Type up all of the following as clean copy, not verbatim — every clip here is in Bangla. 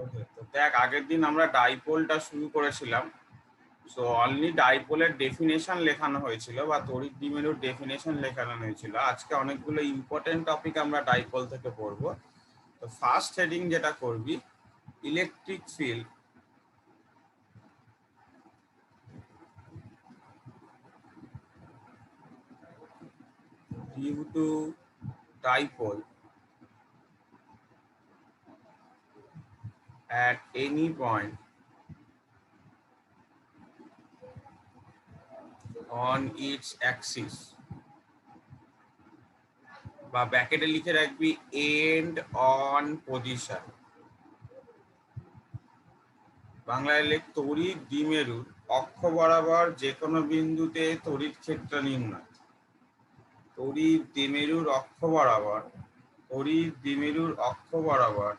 ওকে, তো দেখ আগের দিন আমরা ডাইপোলটা শুরু করেছিলাম। সো অনলি ডাইপোলের ডেফিনেশন লেখানো হয়েছিল বা তড়িৎ দ্বিমেরুর ডেফিনেশন লেখানো হয়েছিল। আজকে অনেকগুলো ইম্পর্টেন্ট টপিক আমরা ডাইপোল থেকে পড়বো। তো ফার্স্ট হেডিং যেটা করবি, electric field due to dipole at any point on its axis, বা ব্র্যাকেটে লিখে রাখবি এন্ড অন পজিশন। বাংলায় লেখ তড়িৎ দ্বিমেরুর অক্ষ বরাবর যে কোনো বিন্দুতে তড়িৎ ক্ষেত্র নির্ণয়। তড়িৎ দ্বিমেরুর অক্ষ বরাবর, তড়িৎ দ্বিমেরুর অক্ষ বরাবর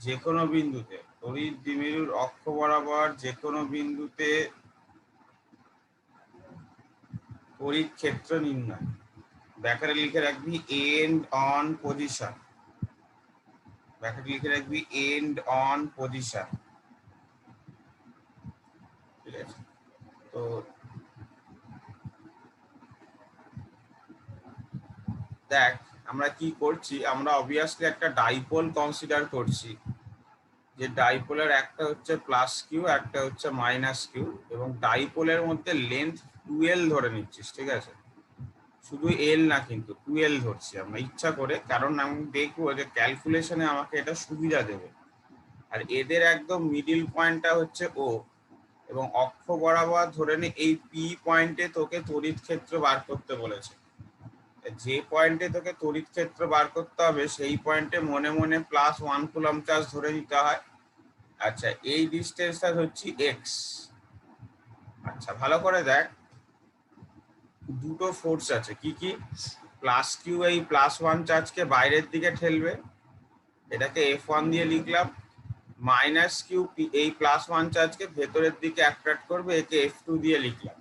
যে কোনো বিন্দুতে, তড়িৎ দ্বিমেরুর অক্ষ বরাবর যে কোনো বিন্দুতে তড়িৎ ক্ষেত্র নির্ণয়। ব্র্যাকেটে লিখে রাখবি এন্ড অন পজিশন, ব্র্যাকেটে লিখে রাখবি এন্ড অন পজিশন। ঠিক আছে, তো দেখ আমরা কি করছি, আমরা অবভিয়াসলি একটা ডাইপোল কনসিডার করছি, যে ডাইপোলের একটা হচ্ছে প্লাস কিউ, একটা হচ্ছে মাইনাস কিউ, এবং ডাইপোলের মধ্যে লেন্থ 2l ধরে নিচ্ছিস। ঠিক আছে, শুধু এল না, কিন্তু 2l ধরছি আমরা ইচ্ছা করে, কারণ আমি দেখবো যে ক্যালকুলেশনে আমাকে এটা সুবিধা দেবে। আর এদের একদম মিডিল পয়েন্টটা হচ্ছে ও, এবং অক্ষ বরাবর ধরে নে এই পি পয়েন্টে তোকে তড়িৎ ক্ষেত্র বার করতে বলেছে। যে পয়েন্টে তোকে তড়িৎ ক্ষেত্র বার করতে হবে সেই পয়েন্টে মনে মনে +1 কুলম্ব চার্জ ধরে নিতে হয়। আচ্ছা, এই ডিস্টেন্সটা হচ্ছে এক্স। আচ্ছা, ভালো করে দেখ, দুটো ফোর্স আছে, কি কি? প্লাস কিউ এই +1 চার্জকে বাইরের দিকে ঠেলবে, এটাকে F1 দিয়ে লিখলাম। মাইনাস কিউ এই +1 চার্জকে ভেতরের দিকে অ্যাট্রাক্ট করবে, একে F2 দিয়ে লিখলাম।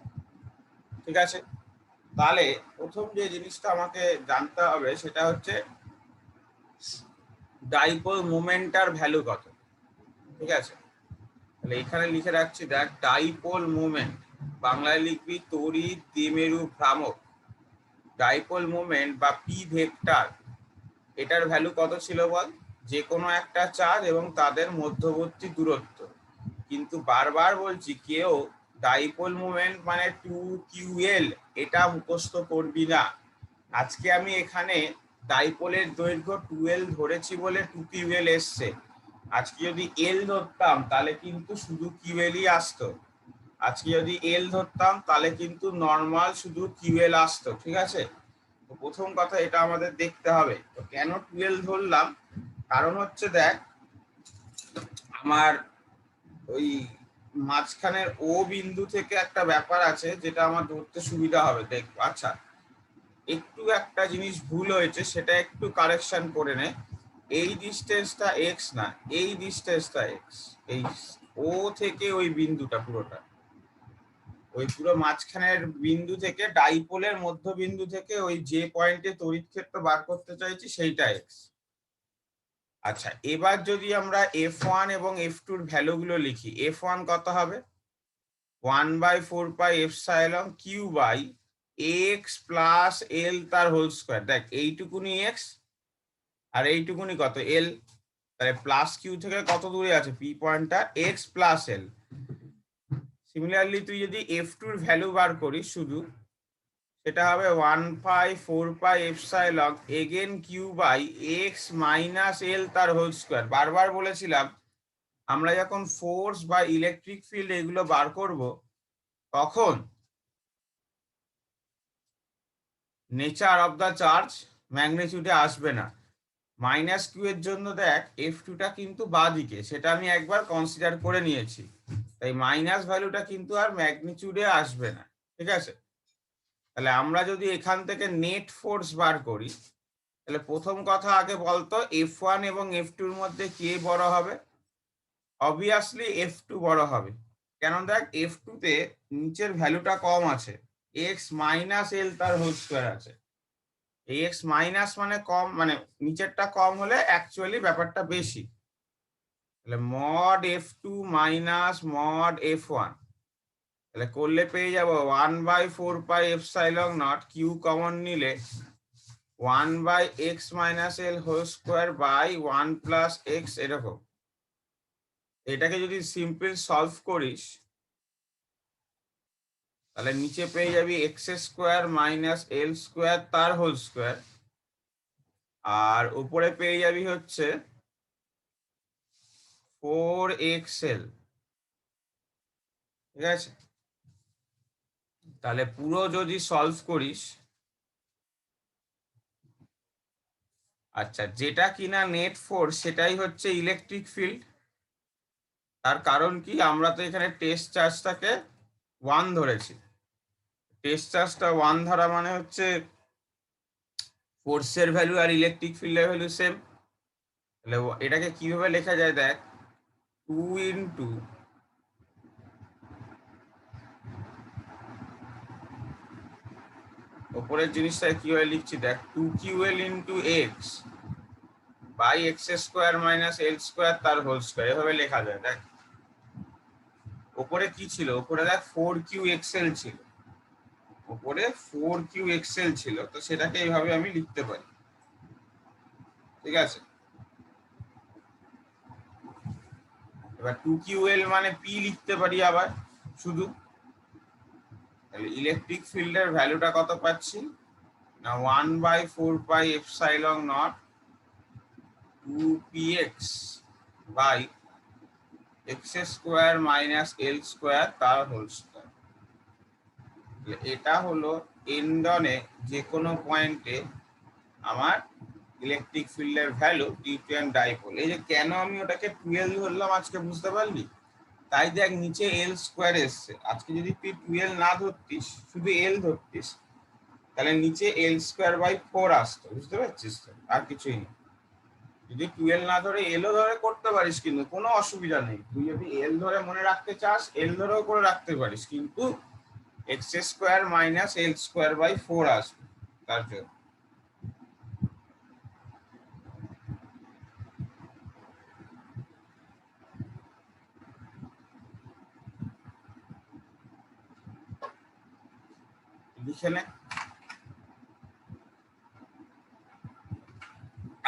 ঠিক আছে, তাহলে প্রথম যে জিনিসটা আমাকে জানতে হবে সেটা হচ্ছে ডাইপোল মোমেন্টার ভ্যালু কত। ঠিক আছে, তাহলে এখানে লিখে রাখছি, দেখ ডাইপোল মোমেন্ট, বাংলায় লিখবি তড়িৎ দ্বিমেরু ভ্রামক। ডাইপোল মোমেন্ট বা পি ভেক্টর, এটার ভ্যালু কত ছিল বল? যে কোনো একটা চার্জ এবং তাদের মধ্যবর্তী দূরত্ব। কিন্তু বারবার বলছি, কেউ ডাইপোল মোমেন্ট মানে 2ql এটা মুখস্থ করবি না। আজকে আমি এখানে ডাইপোলের দৈর্ঘ্য 2l ধরেছি বলে 2ql এসছে। আজকে যদি এল ধরতাম তাহলে কিন্তু শুধু কিউএলই আসতো। আজকে যদি এল ধরতাম তাহলে কিন্তু নর্মাল শুধু কিউএল আসতো। ঠিক আছে, তো প্রথম কথা এটা আমাদের দেখতে হবে। তো কেন 12 ধরলাম, কারণ হচ্ছে দেখ আমার ওই মাঝখানের ও বিন্দু থেকে একটা ব্যাপার আছে যেটা আমার ধরতে সুবিধা হবে। দেখ, আচ্ছা একটু একটা জিনিস ভুল হয়েছে, সেটা একটু কারেকশন করে নে। এই ডিস্টেন্সটা এক্স না, এই ডিস্টেন্সটা এক্স। এই ও থেকে ওই বিন্দুটা পুরোটা, ওই পুরো মাঝখানের বিন্দু থেকে, ডাইপোলের মধ্যবিন্দু থেকে ওই যে পয়েন্টে তড়িৎ ক্ষেত্র বার করতে চাইছি সেইটা এক্স। আচ্ছা, এবার যদি আমরা F1 এবং F2 এর ভ্যালুগুলো লিখি, F1 কত হবে? 1/4πε/q/x + l তার হোল স্কয়ার। দেখ এইটুকুনি এক্স আর এইটুকুনি কত? এল। তাহলে প্লাস কিউ থেকে কত দূরে আছে পি পয়েন্টটা? X plus L. সিমিলারলি তুই যদি F2 এর ভ্যালু বার করিস শুধু, সেটা হবে 1/4πε এগেন q/x - l তার হোল স্কয়ার। বারবার বলেছিলাম, আমরা যখন ফোর্স বা ইলেকট্রিক ফিল্ড এগুলো বার করব, তখন নেচার অফ দ্য চার্জ ম্যাগনিটিউডে আসবে না। মাইনাস কিউ এর জন্য দেখ F2টা কিন্তু বাঁ দিকে, সেটা আমি একবার কনসিডার করে নিয়েছি, তাই মাইনাস ভ্যালুটা কিন্তু আর ম্যাগনিটিউডে আসবে না। ঠিক আছে, তাহলে আমরা যদি এখান থেকে নেট ফোর্স বার করি, তাহলে প্রথম কথা আগে বলতো F1 এবং F2 এর মধ্যে কে বড় হবে? অবভিয়াসলি F2 বড় হবে। কেন? দেখ F2 তে নিচের ভ্যালুটা কম আছে, x - l তার হোল স্কয়ার আছে। এই x মাইনাস মানে কম, মানে নিচেরটা কম হলে অ্যাকচুয়ালি ব্যাপারটা বেশি। তাহলে mod F2 minus mod F1, তাহলে করলে পেয়ে যাবো 1/4πε0 কিউ কমন নিলে 1/x-l whole square by 1 plus X, এরকম। এটাকে যদি সিম্পল সলভ করিস তাহলে নিচে পেয়ে যাবি x square minus L square তার হোল স্কোয়ার, আর উপরে পেয়ে যাবি হচ্ছে 4xl, ঠিক আছে। তাহলে পুরো যদি সলভ করিস, আচ্ছা যেটা কিনা নেট ফোর্স সেটাই হচ্ছে ইলেকট্রিক ফিল্ড। তার কারণ কি, আমরা তো এখানে টেস্ট চার্জটাকে 1 ধরেছি। টেস্ট চার্জটা 1 ধরা মানে হচ্ছে ফোর্সের ভ্যালু আর ইলেকট্রিক ফিল্ডের ভ্যালু সেম। তাহলে এটাকে কিভাবে লেখা যায় দেখ, 2 ইন্টু ওপরের জিনিসটা কিভাবে লিখছি দেখ, 2ql into X by X square minus L square তার হোল স্কোয়ার, এভাবে লেখা যায়। দেখ ওপরে কি ছিল, ওপরে দেখ 4qxl ছিল, ওপরে 4qxl ছিল, তো সেটাকে এইভাবে আমি লিখতে পারি, ঠিক আছে। এবার 2ql মানে p লিখতে পারি আবার শুধু। তাহলে ইলেকট্রিক ফিল্ডের ভ্যালুটা কত পাচ্ছি না, 1/4πε0 2px by X square minus L square তার হোল স্কোয়ার। এটা হলো এন্ডনে যে কোনো পয়েন্টে আমার ইলেকট্রিক ফিল্ডের ভ্যালু টিউটোরিয়ান ডাইপোল। এই যে কেন আমি ওটাকে 12 ধরলাম আজকে বুঝতে পারলি? তাই দেখ নিচে এল স্কোয়ার এসছে, আজকে যদি তুই 12 না ধরতিস শুধু এল ধরতিস তাহলে নিচে এল স্কোয়ার বাই 4 আসতো, বুঝতে পারছিস তো, আর কিছুই নেই। যদি 12 না ধরে এলও ধরে করতে পারিস, কিন্তু কোনো অসুবিধা নেই। তুই যদি এল ধরে মনে রাখতে চাস এল ধরেও করে রাখতে পারিস, কিন্তু X square minus L square by 4 আসবে তার জন্য। লিখে নে।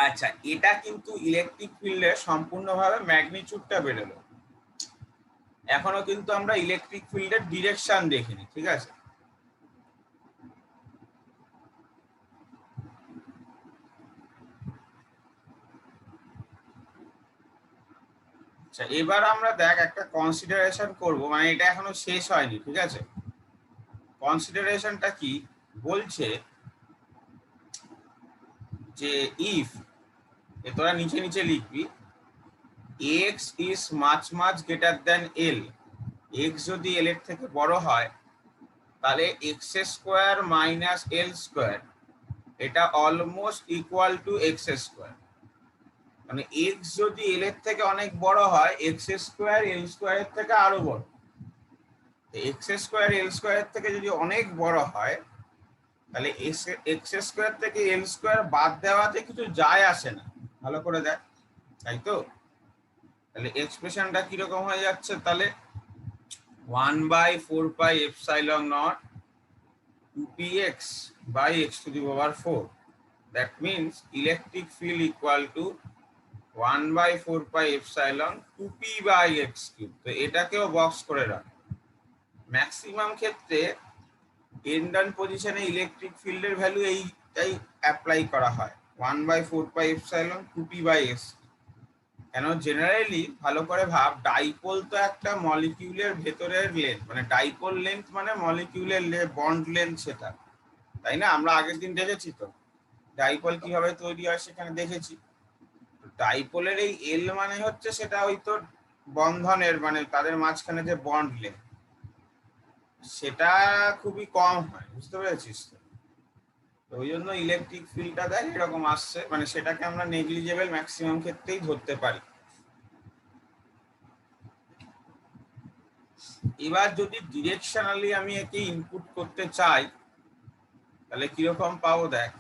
আচ্ছা এটা কিন্তু ইলেকট্রিক ফিল্ডের সম্পূর্ণভাবে ম্যাগনিটিউডটা বেরোলো, এখনো কিন্তু আমরা ইলেকট্রিক ফিল্ডের ডিরেকশন দেখিনি, ঠিক আছে। আচ্ছা এবার আমরা দেখ একটা কনসিডারেশন করব, মানে এটা এখনো শেষ হয়নি, ঠিক আছে। কনসিডারেশনটা কি বলছে যে ইফ, তোরা নিচে নিচে লিখবি, x is much much greater than L, x যদি এল এর থেকে বড় হয় তাহলে x square minus L square এটা almost equal to x square. মানে এক্স যদি এল এর থেকে অনেক বড় হয় এক্স স্কোয়ার এল স্কোয়ারের থেকে আরো বড়, এক্স স্কোয়ার এল স্কোয়ারের থেকে যদি অনেক বড় হয় তাহলে এক্স স্কোয়ার থেকে এল স্কোয়ার বাদ দেওয়াতে কিছু যায় আসে না, ভালো করে দেখ, তাই তো। তাহলে এক্সপ্রেশনটা কিরকম হয়ে যাচ্ছে, তাহলে 1/4πε0 2px by x to the power 4, that means electric field equal to 1/4πε 2p by x cube। তো এটাকেও বক্স করে রাখ। ম্যাক্সিমাম ক্ষেত্রে এন্ডন পজিশনে ইলেকট্রিক ফিল্ডের ভ্যালু এইটাই অ্যাপ্লাই করা হয়, 1/4πε 2p by x। কেন জেনারেলি ভালো করে ভাব, ডাইপোল তো একটা মলিকিউলের ভেতরের লেন্থ, মানে ডাইপোল লেন্থ মানে মলিকিউলের বন্ড লেন্থ সেটা, তাই না। আমরা আগের দিন দেখেছি তো ডাইপোল কিভাবে তৈরি হয়, সেখানে দেখেছি। ডাইপোলের এই এল মানে হচ্ছে সেটা ওই তো বন্ধনের, মানে তাদের মাঝখানে যে বন্ড লেন্থ সেটা খুবই কম হয়, বুঝতে পেরেছিস তো। ওই জন্য ইলেকট্রিক ফিল্ডটা দেখ এরকম আসছে, মানে সেটাকে আমরা নেগলিজেবল ম্যাক্সিমাম ক্ষেত্রেই ধরতে পারি। এবার যদি ডিরেকশনালি আমি একে ইনপুট করতে চাই তাহলে কিরকম পাবো দেখ,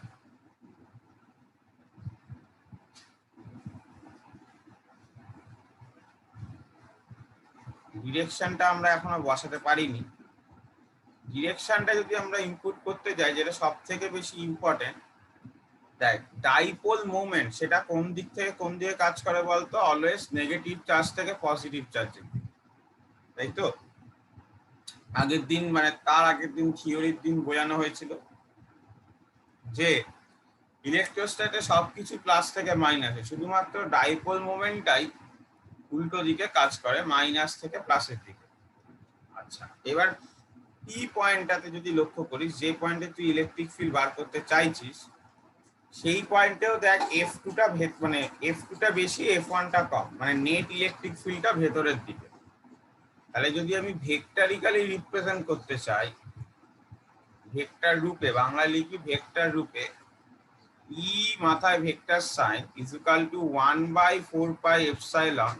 ডিরেকশনটা আমরা এখনো বসাতে পারিনি। ডিরেকশনটা যদি আমরা ইনপুট করতে যাই, যেটা সব থেকে বেশি ইম্পর্টেন্ট, দেখ ডাইপোল মুভমেন্ট সেটা কোন দিক থেকে কোন দিকে কাজ করে বলতো? অলওয়েজ নেগেটিভ চার্জ থেকে পজিটিভ চার্জে, তাই তো? আগের দিন মানে তার আগের দিন থিওরির দিন বোঝানো হয়েছিল যে ইলেকট্রোস্ট্যাটে সবকিছু প্লাস থেকে মাইনাসে, শুধুমাত্র ডাইপোল মোমেন্টটাই উল্টো দিকে কাজ করে, মাইনাস থেকে প্লাসের দিকে। আচ্ছা, এবার পি পয়েন্টটাতে যদি লক্ষ্য করিস, যে পয়েন্টে তুই ইলেকট্রিক ফিল্ড বার করতে চাইছিস সেই পয়েন্টেও দেখ F2টা মানে F2টা বেশি, F1টা কম, মানে নেট ইলেকট্রিক ফিল্ডটা ভেতরের দিকে। তাহলে যদি আমি ভেক্টরিক্যালি রিপ্রেজেন্ট করতে চাই, ভেক্টর রূপে, বাংলা লিখি ভেক্টর রূপে, ই মাথায় vector sign equal to 1/4 pi epsilon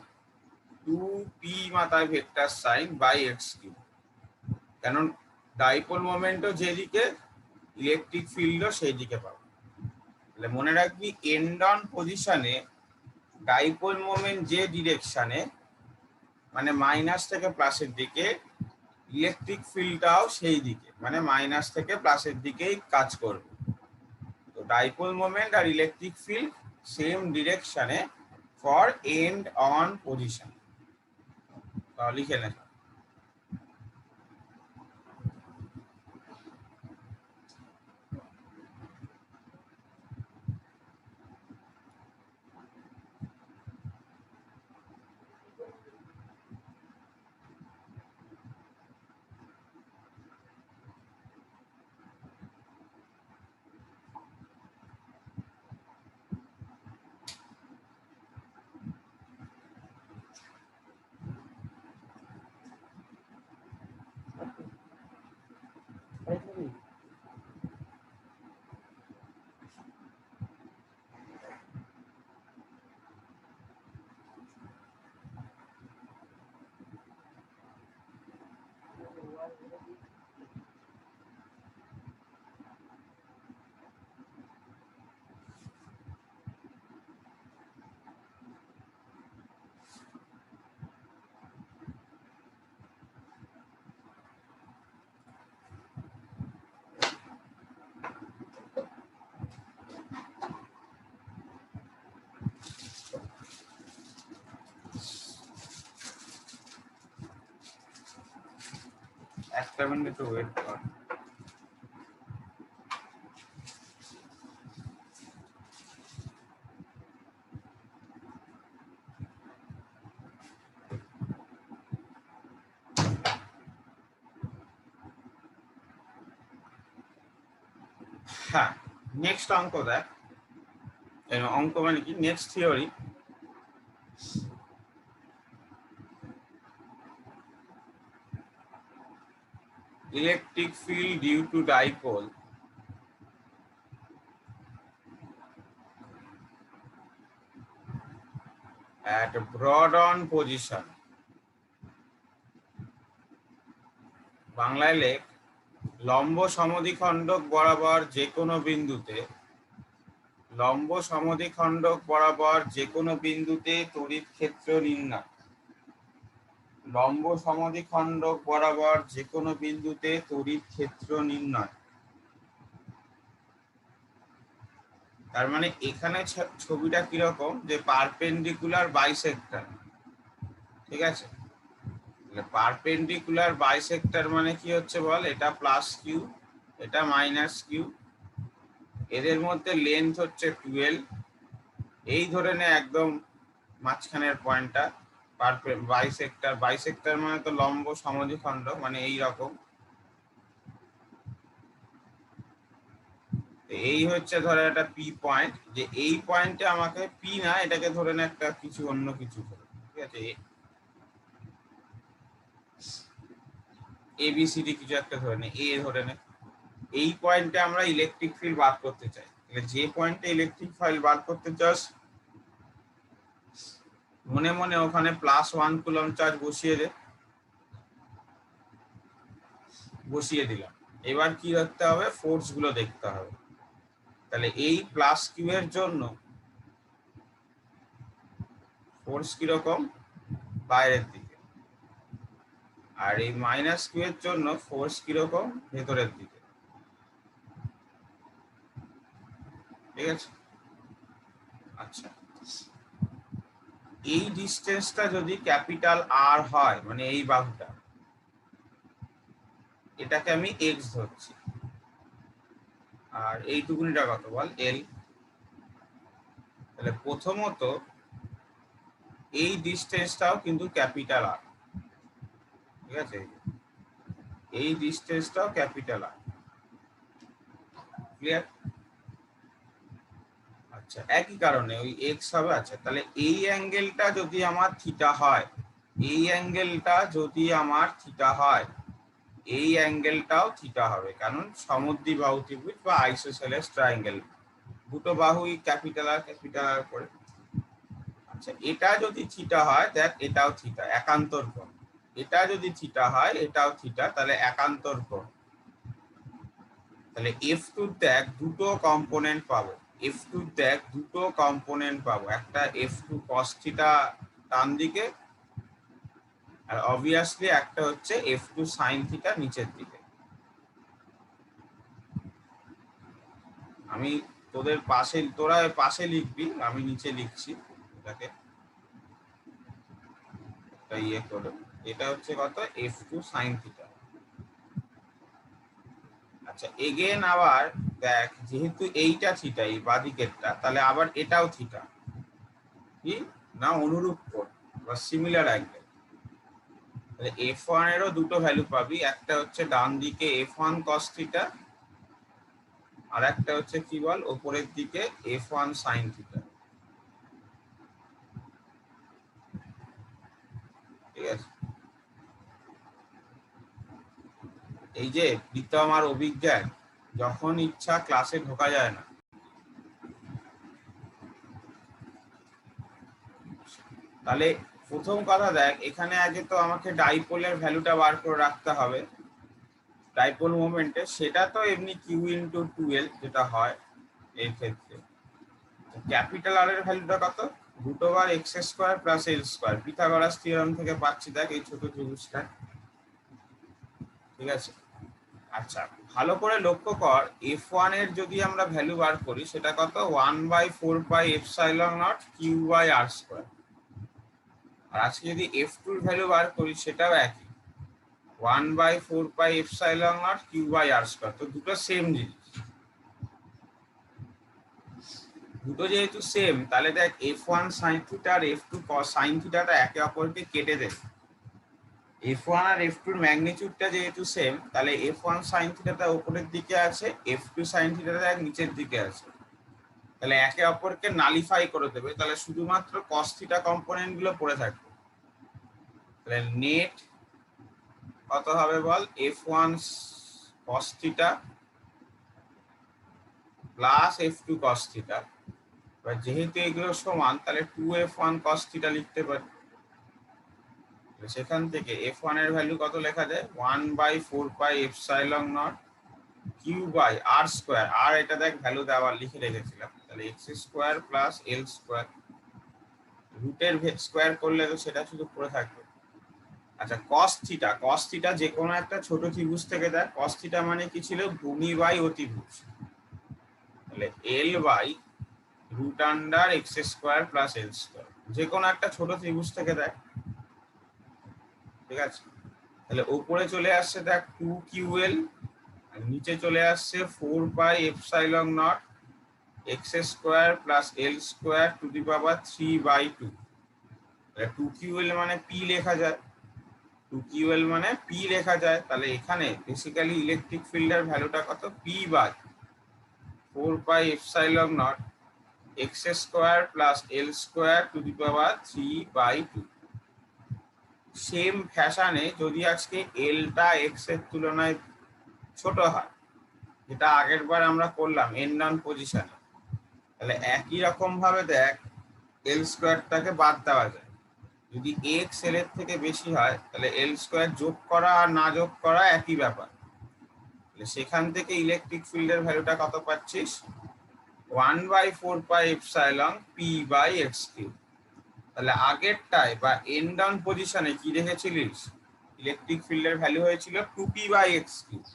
2p মাথায় vector sign by X cube. কারণ ডাইপোল মোমেন্টও যেদিকে, ইলেকট্রিক ফিল্ডও সেই দিকে পাবো। তাহলে মনে রাখবি এন্ড অন পজিশনে ডাইপোল মোমেন্ট যে ডিরেকশনে, মানে মাইনাস থেকে প্লাসের দিকে, ইলেকট্রিক ফিল্ডটাও সেই দিকে, মানে মাইনাস থেকে প্লাসের দিকেই কাজ করবে। তো ডাইপোল মোমেন্ট আর ইলেকট্রিক ফিল্ড সেম ডিরেকশনে ফর এন্ড অন পজিশন। লিখে নে। একটা মিনিট একটু ওয়েট কর। হ্যাঁ, নেক্সট অঙ্ক দেখ। অঙ্ক মানে কি, next theory. Electric field due to dipole at broad-on position. বাংলায় লেখ, লম্ব সমদ্বিখণ্ডক বরাবর যে কোনো বিন্দুতে, লম্ব সমদ্বিখণ্ডক বরাবর যে কোনো বিন্দুতে তড়িৎ ক্ষেত্র নির্ণয়। লম্ব সমদ্বিখণ্ডক বরাবর যে কোনো বিন্দুতে তড়িৎ ক্ষেত্র নির্ণয়। তার মানে এখানে ছবিটা কিরকম, যে পারপেন্ডিকুলার বাইসেক্টর, ঠিক আছে? পারপেন্ডিকুলার বাইসেক্টর মানে কি হচ্ছে বল, এটা প্লাস কিউ, এটা মাইনাস কিউ, এদের মধ্যে লেন্থ হচ্ছে 12, এই ধরে নে একদম মাঝখানের পয়েন্টটা বাইসেক্টর। বাইসেক্টর মানে তো লম্ব সমদ্বিখণ্ডক, মানে এই রকম। এই হচ্ছে ধরে একটা পি পয়েন্ট, যে এই পয়েন্টে আমাকে পি না, এটাকে ধরে নে একটা কিছু অন্য কিছু ধরে, ঠিক আছে? এবিসিডি কিছু একটা ধরে নে, এ ধরে নে। এই পয়েন্টে আমরা ইলেকট্রিক ফিল্ড বার করতে চাই। যে পয়েন্টে ইলেকট্রিক ফিল্ড বার করতে চাস, মনে মনে ওখানে +1 কুলম চার্জ বসিয়ে দে। বসিয়ে দিলাম। এবার কি দেখতে হবে, ফোর্স গুলো দেখতে হবে। তাহলে এই প্লাস কিউ এর জন্য ফোর্স কিরকম, বাইরের দিকে। আর এই মাইনাস কিউ এর জন্য ফোর্স কিরকম, ভেতরের দিকে। ঠিক আছে, আচ্ছা এই ডিস্টেন্সটা যদি ক্যাপিটাল আর হয়, মানে এই বাহুটা, এটাকে আমি এক্স ধরছি, আর এইটুকুনিটা কত বল, এল। তাহলে প্রথমত এই ডিস্টেন্সটাও কিন্তু ক্যাপিটাল আর। ঠিক আছে, এই ডিস্টেন্সটাও ক্যাপিটাল আর। ক্লিয়ার? আচ্ছা, একই কারণে ওই এক্স হবে। আচ্ছা, তাহলে এই অ্যাঙ্গেলটা যদি আমার থিটা হয়, এই অ্যাঙ্গেলটা যদি আমার থিটা হয়, এই অ্যাঙ্গেলটাও থিটা হবে, কারণ সমদ্বিবাহু ত্রিভুজ বা আইসোসেলেস ট্রায়াঙ্গেল, দুটো বাহুই ক্যাপিটাল আর করে। আচ্ছা, এটা যদি থিটা হয়, দেখ এটাও থিটা, একান্তর কোণ। এটা যদি থিটা হয়, এটাও থিটা, তাহলে একান্তর কোণ। তাহলে F2 দেখ দুটো কম্পোনেন্ট পাবো, F2 দেখ দুটো কম্পোনেন্ট পাবো, একটা F2 cos থিটা ডান দিকে, আর অবভিয়াসলি একটা হচ্ছে F2 sin থিটা নিচের দিকে। আমি তোদের পাশে, তোরা পাশে লিখবি, আমি নিচে লিখছি এটাকে, ইয়ে করে। এটা হচ্ছে কত, F2 sin থিটা। আচ্ছা, এগেন আবার দেখ, যেহেতু এইটা থিটা, এই বাঁদিকেরটা, তাহলে আবার এটাও থিটা, কি না অনুরূপ কোণ বা সিমিলার অ্যাঙ্গেল। তাহলে F1 এরও দুটো ভ্যালু পাবি, একটা হচ্ছে ডান দিকে F1 cos থিটা, আর একটা হচ্ছে কি বল, উপরের দিকে F1 sin থিটা। ঠিক আছে, এই যে প্রীতম আর অভিজ্ঞান, যখন ইচ্ছা ক্লাসে ঢোকা যায় না। তাহলে প্রথম কথা দেখ, এখানে আগে তো আমাকে ডাইপোলের ভ্যালুটা বার করে রাখতে হবে, ডাইপোল মোমেন্টে, সেটা তো এমনি কিউ ইন্টু 2L যেটা হয় এই ক্ষেত্রে। ক্যাপিটাল আর এর ভ্যালুটা কত, √x² + L², পিথাগোরাস থিওরেম থেকে পাচ্ছি, দেখ এই ছোট ত্রিভুজটা। ঠিক আছে, আচ্ছা ভালো করে লক্ষ্য কর, F1 এর যদি আমরা ভ্যালু বার করি, সেটা কত, 1/4πε0 q/r²। আর আজকে যদি F2 এর ভ্যালু বার করি, সেটাও একই, 1/4πε0 q/r²। তো দুটো সেম জিনিস, দুটো যেহেতু সেম, তাহলে দেখ F1 sin থিটা আর F2 cos sin থিটাটা একে অপরকে কেটে দেবে। F1 আর F2 এর ম্যাগনিটিউডটা যেহেতু সেম, তাহলে F1 sin থিটাটা উপরের দিকে আছে, F2 sin থিটাটা নিচের দিকে আছে, তাহলে একে অপরকে নালিফাই করে দেবে। তাহলে শুধুমাত্র cos থিটা কম্পোনেন্ট গুলো পড়ে থাকবে। তাহলে নেট কত হবে বল, F1 cos theta plus F2 cos theta. এবার যেহেতু এগুলো সমান, তাহলে 2F1 cos থিটা লিখতে পারি। সেখান থেকে F1 এর ভ্যালু কত লেখা যায়, 1/4πε0 q/r²। আর এটা দেখ ভ্যালু দেওয়া লিখে রেখেছিলাম, তাহলে x² + L², রুটের স্কোয়ার করলে তো সেটা শুধু পড়ে থাকবে। আচ্ছা, cos থিটা যে কোনো একটা ছোট ত্রিভুজ থেকে দেখ, cos থিটা মানে কি ছিল, ভূমি বাই অতিভুজ, তাহলে L/√x² + L², যে কোনো একটা ছোট ত্রিভুজ থেকে দেখ। ঠিক আছে, তাহলে উপরে চলে আসছে দেখ 2ql, আর নিচে চলে আসছে 4πε0 x² + L² ⁵ 3/2। 2ql মানে p লেখা যায়, 2ql মানে p লেখা যায়। তাহলে এখানে বেসিক্যালি ইলেকট্রিক ফিল্ডের ভ্যালুটা কত, p/4πε0 x² + L² ⁵ 3/2। সেম ফ্যাশনে যদি আজকে এলটা এক্স এর তুলনায় ছোট হয়, যেটা আগের বার আমরা করলাম এন্ড অন পজিশনে, তাহলে একই রকম ভাবে দেখ L²টাকে বাদ দেওয়া যায়। যদি এক্স এল এর থেকে বেশি হয়, তাহলে L² যোগ করা আর না যোগ করা একই ব্যাপার। সেখান থেকে ইলেকট্রিক ফিল্ডের ভ্যালুটা কত পাচ্ছিস, 1/4πε p/x³। তাহলে আগেরটায় বা এন্ড অন পজিশনে কি রেখেছিলিস, ইলেকট্রিক ফিল্ডের ভ্যালু হয়েছিল 2p/x কিউব।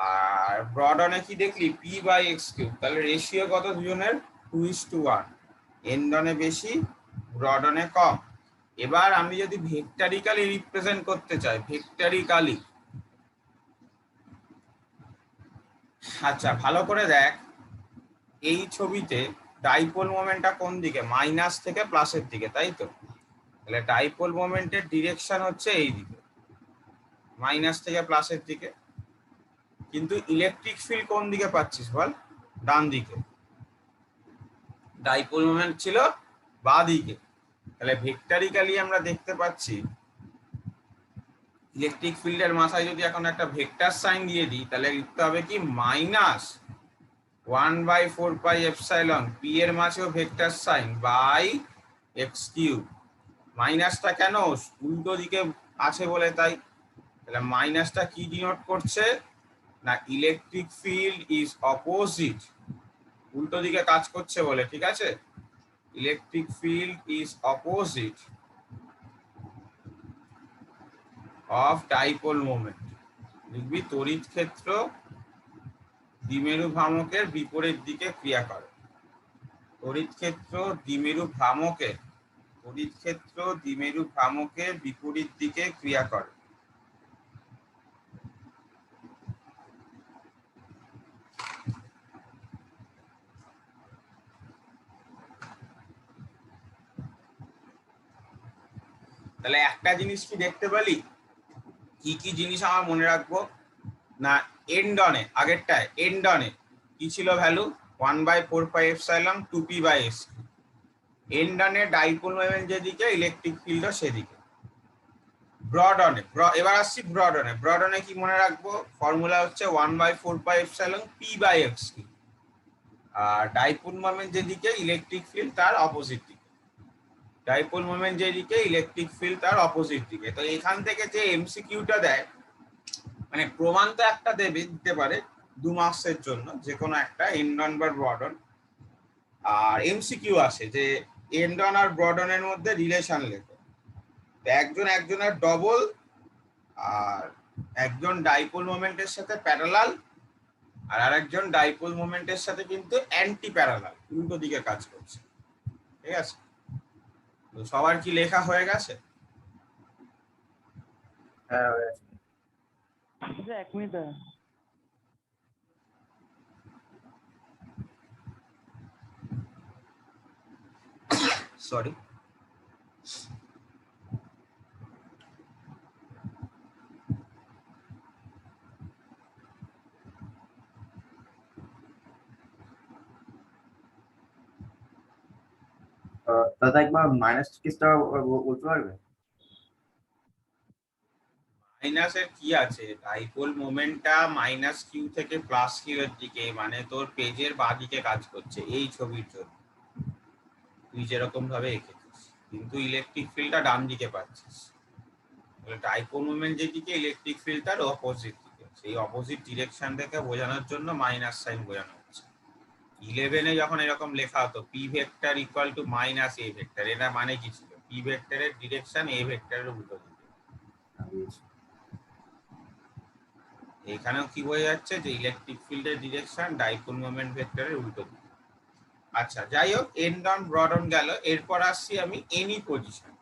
আর ব্রডনে কি দেখলি p/x কিউব। তাহলে রেশিও কত দুজনের? 2:1। এন্ডনে বেশি, ব্রডনে কম। এবার আমি যদি ভেক্টরিক্যালি রিপ্রেজেন্ট করতে চাই, ভেক্টরিক্যালি, আচ্ছা ভালো করে দেখ, এই ছবিতে ডাইপোল মোমেন্টটা কোন দিকে? মাইনাস থেকে প্লাসের দিকে, তাই তো? তাহলে ডাইপোল মোমেন্টের ডিরেকশন হচ্ছে এই দিকে, মাইনাস থেকে প্লাসের দিকে। কিন্তু ইলেকট্রিক ফিল্ড কোন দিকে পাচ্ছিস বল? ডান দিকে। ডাইপোল মোমেন্ট ছিল বাঁ দিকে। তাহলে ভেক্টরিক্যালি আমরা দেখতে পাচ্ছি ইলেকট্রিক ফিল্ডের মাথায় যদি এখন একটা ভেক্টর সাইন দিয়ে দিই, তাহলে লিখতে হবে কি? -1/4πε পি এর মাঝেও vector sign by x cube. মাইনাসটা কেন? উল্টো দিকে আছে বলে তাই। তাহলে মাইনাসটা কি ডিনোট করছে? না ইলেকট্রিক ফিল্ড ইজ অপোজিট, উল্টো দিকে কাজ করছে বলে, ঠিক আছে? Electric field is opposite of dipole moment. লিখবি তড়িৎ ক্ষেত্র দ্বিমেরু ভ্রামকের বিপরীত দিকে ক্রিয়া করে। তড়িৎ ক্ষেত্র দ্বিমেরু ভ্রামকের, তড়িৎ ক্ষেত্র দ্বিমেরু ভ্রামকের বিপরীত দিকে ক্রিয়া করে। তাহলে একটা জিনিস কি দেখতে পেলি? কি কি জিনিস আমার মনে রাখবো? না এন্ডনে, আগেরটায় এন্ডনে কি ছিল ভ্যালু? 1/4πε 2p/s। এন্ডনে ডাইপোল মোমেন্ট যেদিকে, ইলেকট্রিক ফিল্ডও সেদিকে। ব্রডনে, এবার আসছি ব্রডনে। ব্রডনে কি মনে রাখবো? ফর্মুলা হচ্ছে 1/4πε p/x কিউব। আর ডাইপোল মোমেন্ট যেদিকে, ইলেকট্রিক ফিল্ড তার অপোজিট দিকে। ডাইপোল মোমেন্ট যেদিকে, ইলেকট্রিক ফিল্ড তার অপোজিট দিকে। তো এখান থেকে যে এমসিকিউটা দেয়, মানে প্রমাণ তো একটা দিতে পারে 2 মার্কসের জন্য, যে কোনো একটা, এন্ডন বা ব্রডন। আর এমসিকিউ আসে যে এন্ডন আর ব্রডনের মধ্যে রিলেশন লেখো। একজন একজনের ডবল, আর একজন ডাইপোল মোমেন্টের সাথে প্যারালাল, আর আরেকজন ডাইপোল মোমেন্টের সাথে কিন্তু অ্যান্টি প্যারালাল, উল্টো দিকে কাজ করছে। ঠিক আছে? তো সবার কি লেখা হয়ে গেছে? হ্যাঁ হয়ে আচ্ছা, 1 মিনিট দাঁড়া। সরি। দাদা একবার মাইনাস কেসটা বলতে পারবে? মাইনাসের কি আছে? ডাইপোল মোমেন্টটা মাইনাস কিউ থেকে প্লাস কিউ এর দিকে, মানে তোর পেজের বাঁ দিকে কাজ করছে এই ছবির জন্য, তুই যেরকম ভাবে এঁকেছিস। কিন্তু ইলেকট্রিক ফিল্ডটা ডান দিকে পাচ্ছিস। তাহলে ডাইপোল মোমেন্ট যেদিকে, ইলেকট্রিক ফিল্ড তার অপোজিট দিকে। সেই অপোজিট ডিরেকশন থেকে বোঝানোর জন্য মাইনাস সাইন বোঝানো হচ্ছে। 11-এ যখন এরকম লেখা হতো P vector equal to minus A vector, এটা মানে কি ছিল? পি ভেক্টরের ডিরেকশন এ ভেক্টরের উল্টো দিকে। এখানেও কি বোঝা যাচ্ছে? যে ইলেকট্রিক ফিল্ডের ডিরেকশন ডাইপোল মোমেন্ট ভেক্টরের উল্টো দিকে। আচ্ছা যাই হোক, এন্ডন ব্রডন গেল। এরপর আসছি আমি any position.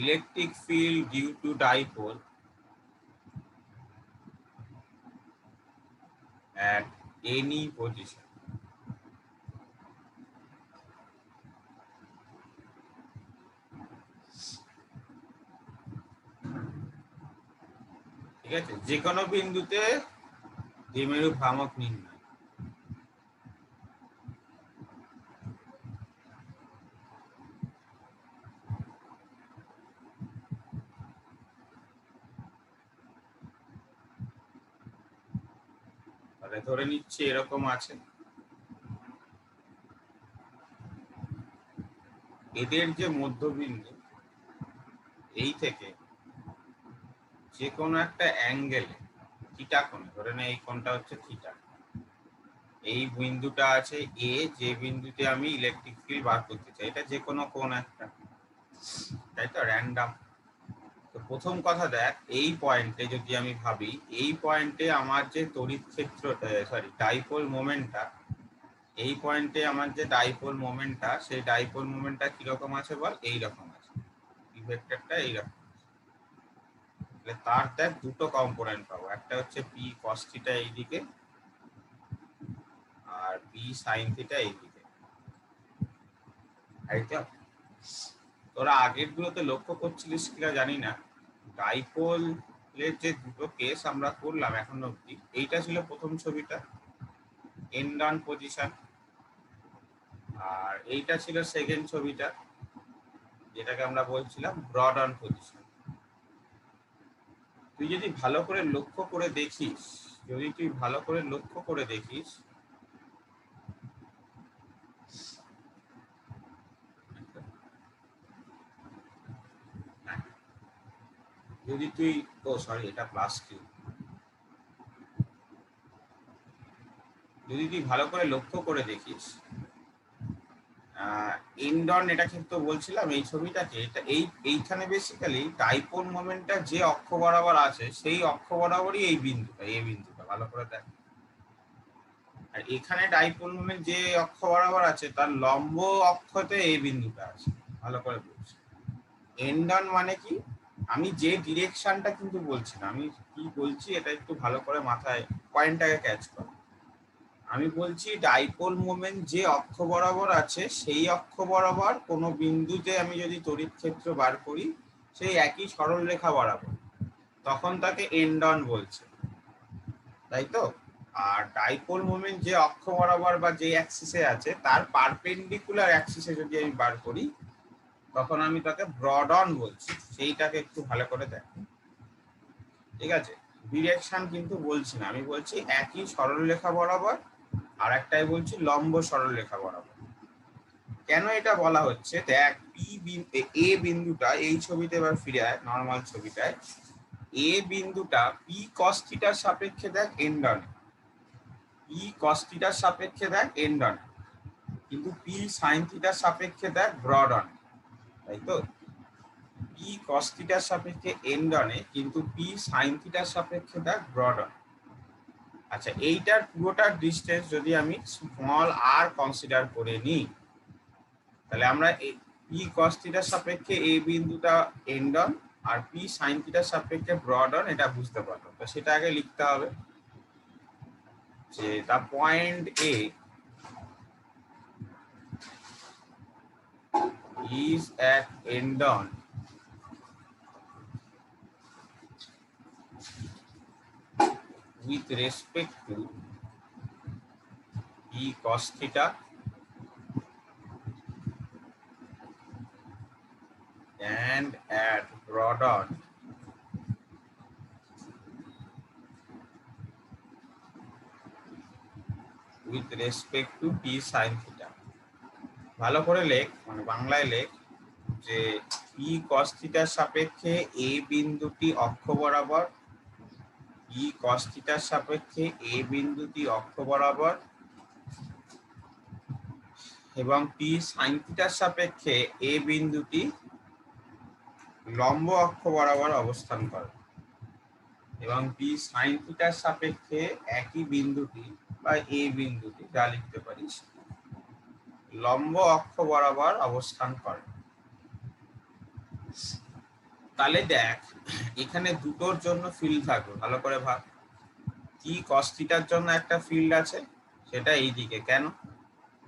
Electric field due to dipole at any position. ঠিক আছে? যে কোনো বিন্দুতে দ্বিমেরু ভ্রামক নির্ণয়। তাহলে ধরে নিচ্ছি এরকম আছে, এদের যে মধ্যবিন্দু, এই থেকে যে কোনো একটা অ্যাঙ্গেলে থিটা কোণে, ধরে নে এই কোণটা হচ্ছে থিটা, এই বিন্দুটা আছে এ, যে বিন্দুতে আমি ইলেকট্রিক ফিল্ড বার করতে চাই, এটা যে কোনো কোন একটা, তাই তো, র্যান্ডম। তো প্রথম কথা দেখ, এই পয়েন্টে যদি আমি ভাবি, এই পয়েন্টে আমার যে তড়িৎ ক্ষেত্র, সরি ডাইপোল মোমেন্টটা, এই পয়েন্টে আমার যে ডাইপোল মোমেন্টটা, সেই ডাইপোল মোমেন্টটা কিরকম আছে বল, এইরকম আছে, পি ভেক্টরটা এইরকম। তাহলে তার দেখ দুটো কম্পোনেন্ট পাবো, একটা হচ্ছে পি কস থিটা এইদিকে আর পি সাইন থিটা এইদিকে। তাই তো? তোরা আগের গুলোতে লক্ষ্য করছিলিস কিনা জানি না, ডাইপোলের যে দুটো কেস আমরা করলাম এখন অব্দি, এইটা ছিল প্রথম ছবিটা, এন্ড অন পজিশন, আর এইটা ছিল সেকেন্ড ছবিটা, যেটাকে আমরা বলছিলাম ব্রড অন পজিশন। তুই যদি ভালো করে লক্ষ্য করে দেখিস, যদি তুই, ও সরি এটা প্লাস কিউ, যদি তুই ভালো করে লক্ষ্য করে দেখিস, ইন্ডন, এটা কিন্তু বলছিলাম এই ছবিটাকে, এটা এইখানে বেসিক্যালি ডাইপোল মোমেন্টটা যে অক্ষ বরাবর আছে, সেই অক্ষ বরাবরই এই বিন্দুটা ভালো করে দেখ। আর এখানে ডাইপোল মোমেন্ট যে অক্ষ বরাবর আছে, তার লম্ব অক্ষতে এই বিন্দুটা আছে, ভালো করে বলছি। এন্ডন মানে কি, আমি যে ডিরেকশনটা কিন্তু বলছি না, আমি কি বলছি এটা একটু ভালো করে মাথায় পয়েন্টটাকে ক্যাচ কর। আমি বলছি ডাইপোল মোমেন্ট যে অক্ষ বরাবর আছে, সেই অক্ষ বরাবর কোনো বিন্দুতে আমি যদি তড়িৎ ক্ষেত্র বার করি, সেই একই সরল রেখা বরাবর, তখন তাকে এন্ডন বলছে, তাই তো? আর ডাইপোল মোমেন্ট যে অক্ষ বরাবর বা যে অ্যাক্সিসে আছে, তার পারপেন্ডিকুলার অ্যাক্সিসে যদি আমি বার করি, তখন আমি তাকে ব্রড অন বলছি। সেইটাকে একটু ভালো করে দেখ, ঠিক আছে? ডিরেকশন কিন্তু বলছি না, আমি বলছি একই সরলরেখা বরাবর, আর একটাই বলছি লম্ব সরলরেখা বরাবর। কেন এটা বলা হচ্ছে দেখ, এ বিন্দুটা, এই ছবিতে এবার ফিরে আয় নর্মাল ছবিটায়, এ বিন্দুটা পি কস থিটার সাপেক্ষে দেখ এন্ডনে, পি কস থিটার সাপেক্ষে দেখ এন্ডনে, কিন্তু পি সাইন থিটার সাপেক্ষে দেখ ব্রড অন, তাই তো? পি কস থিটার সাপেক্ষে এন্ডনে, কিন্তু পি সাইন থিটার সাপেক্ষে দেখ ব্রড অন। আচ্ছা, এইটার পুরোটার ডিসটেন্স যদি আমি স্মল আর কনসিডার করে নিই, তাহলে আমরা পি কস থিটার সাপেক্ষে এই বিন্দুটা এন্ড অন আর পি সাইন থিটার সাপেক্ষে ব্রড অন, এটা বুঝতে পারলাম। তো সেটা আগে লিখতে হবে যে the point A is at end on with respect to p cos theta and at broad on with respect to p sin theta। ভালো করে লেখ, মানে বাংলায় লেখ যে পি কস থিটার সাপেক্ষে এ বিন্দুটি অক্ষ বরাবর, পি কস থিটার সাপেক্ষে এ বিন্দুটি অক্ষ বরাবর, এবং পি সাইন থিটার সাপেক্ষে এ বিন্দুটি লম্ব অক্ষ বরাবর অবস্থান করে, এবং পি সাইন থিটার সাপেক্ষে একই বিন্দুটি বা এ বিন্দুটি, যা লিখতে পারিস, লম্ব অক্ষ বরাবর অবস্থান করে। তাহলে দেখ, এখানে দুটোর জন্য ফিল্ড থাকবে, ভালো করে ভাব। কি কস থিটার জন্য একটা ফিল্ড আছে, সেটা এইদিকে। কেন?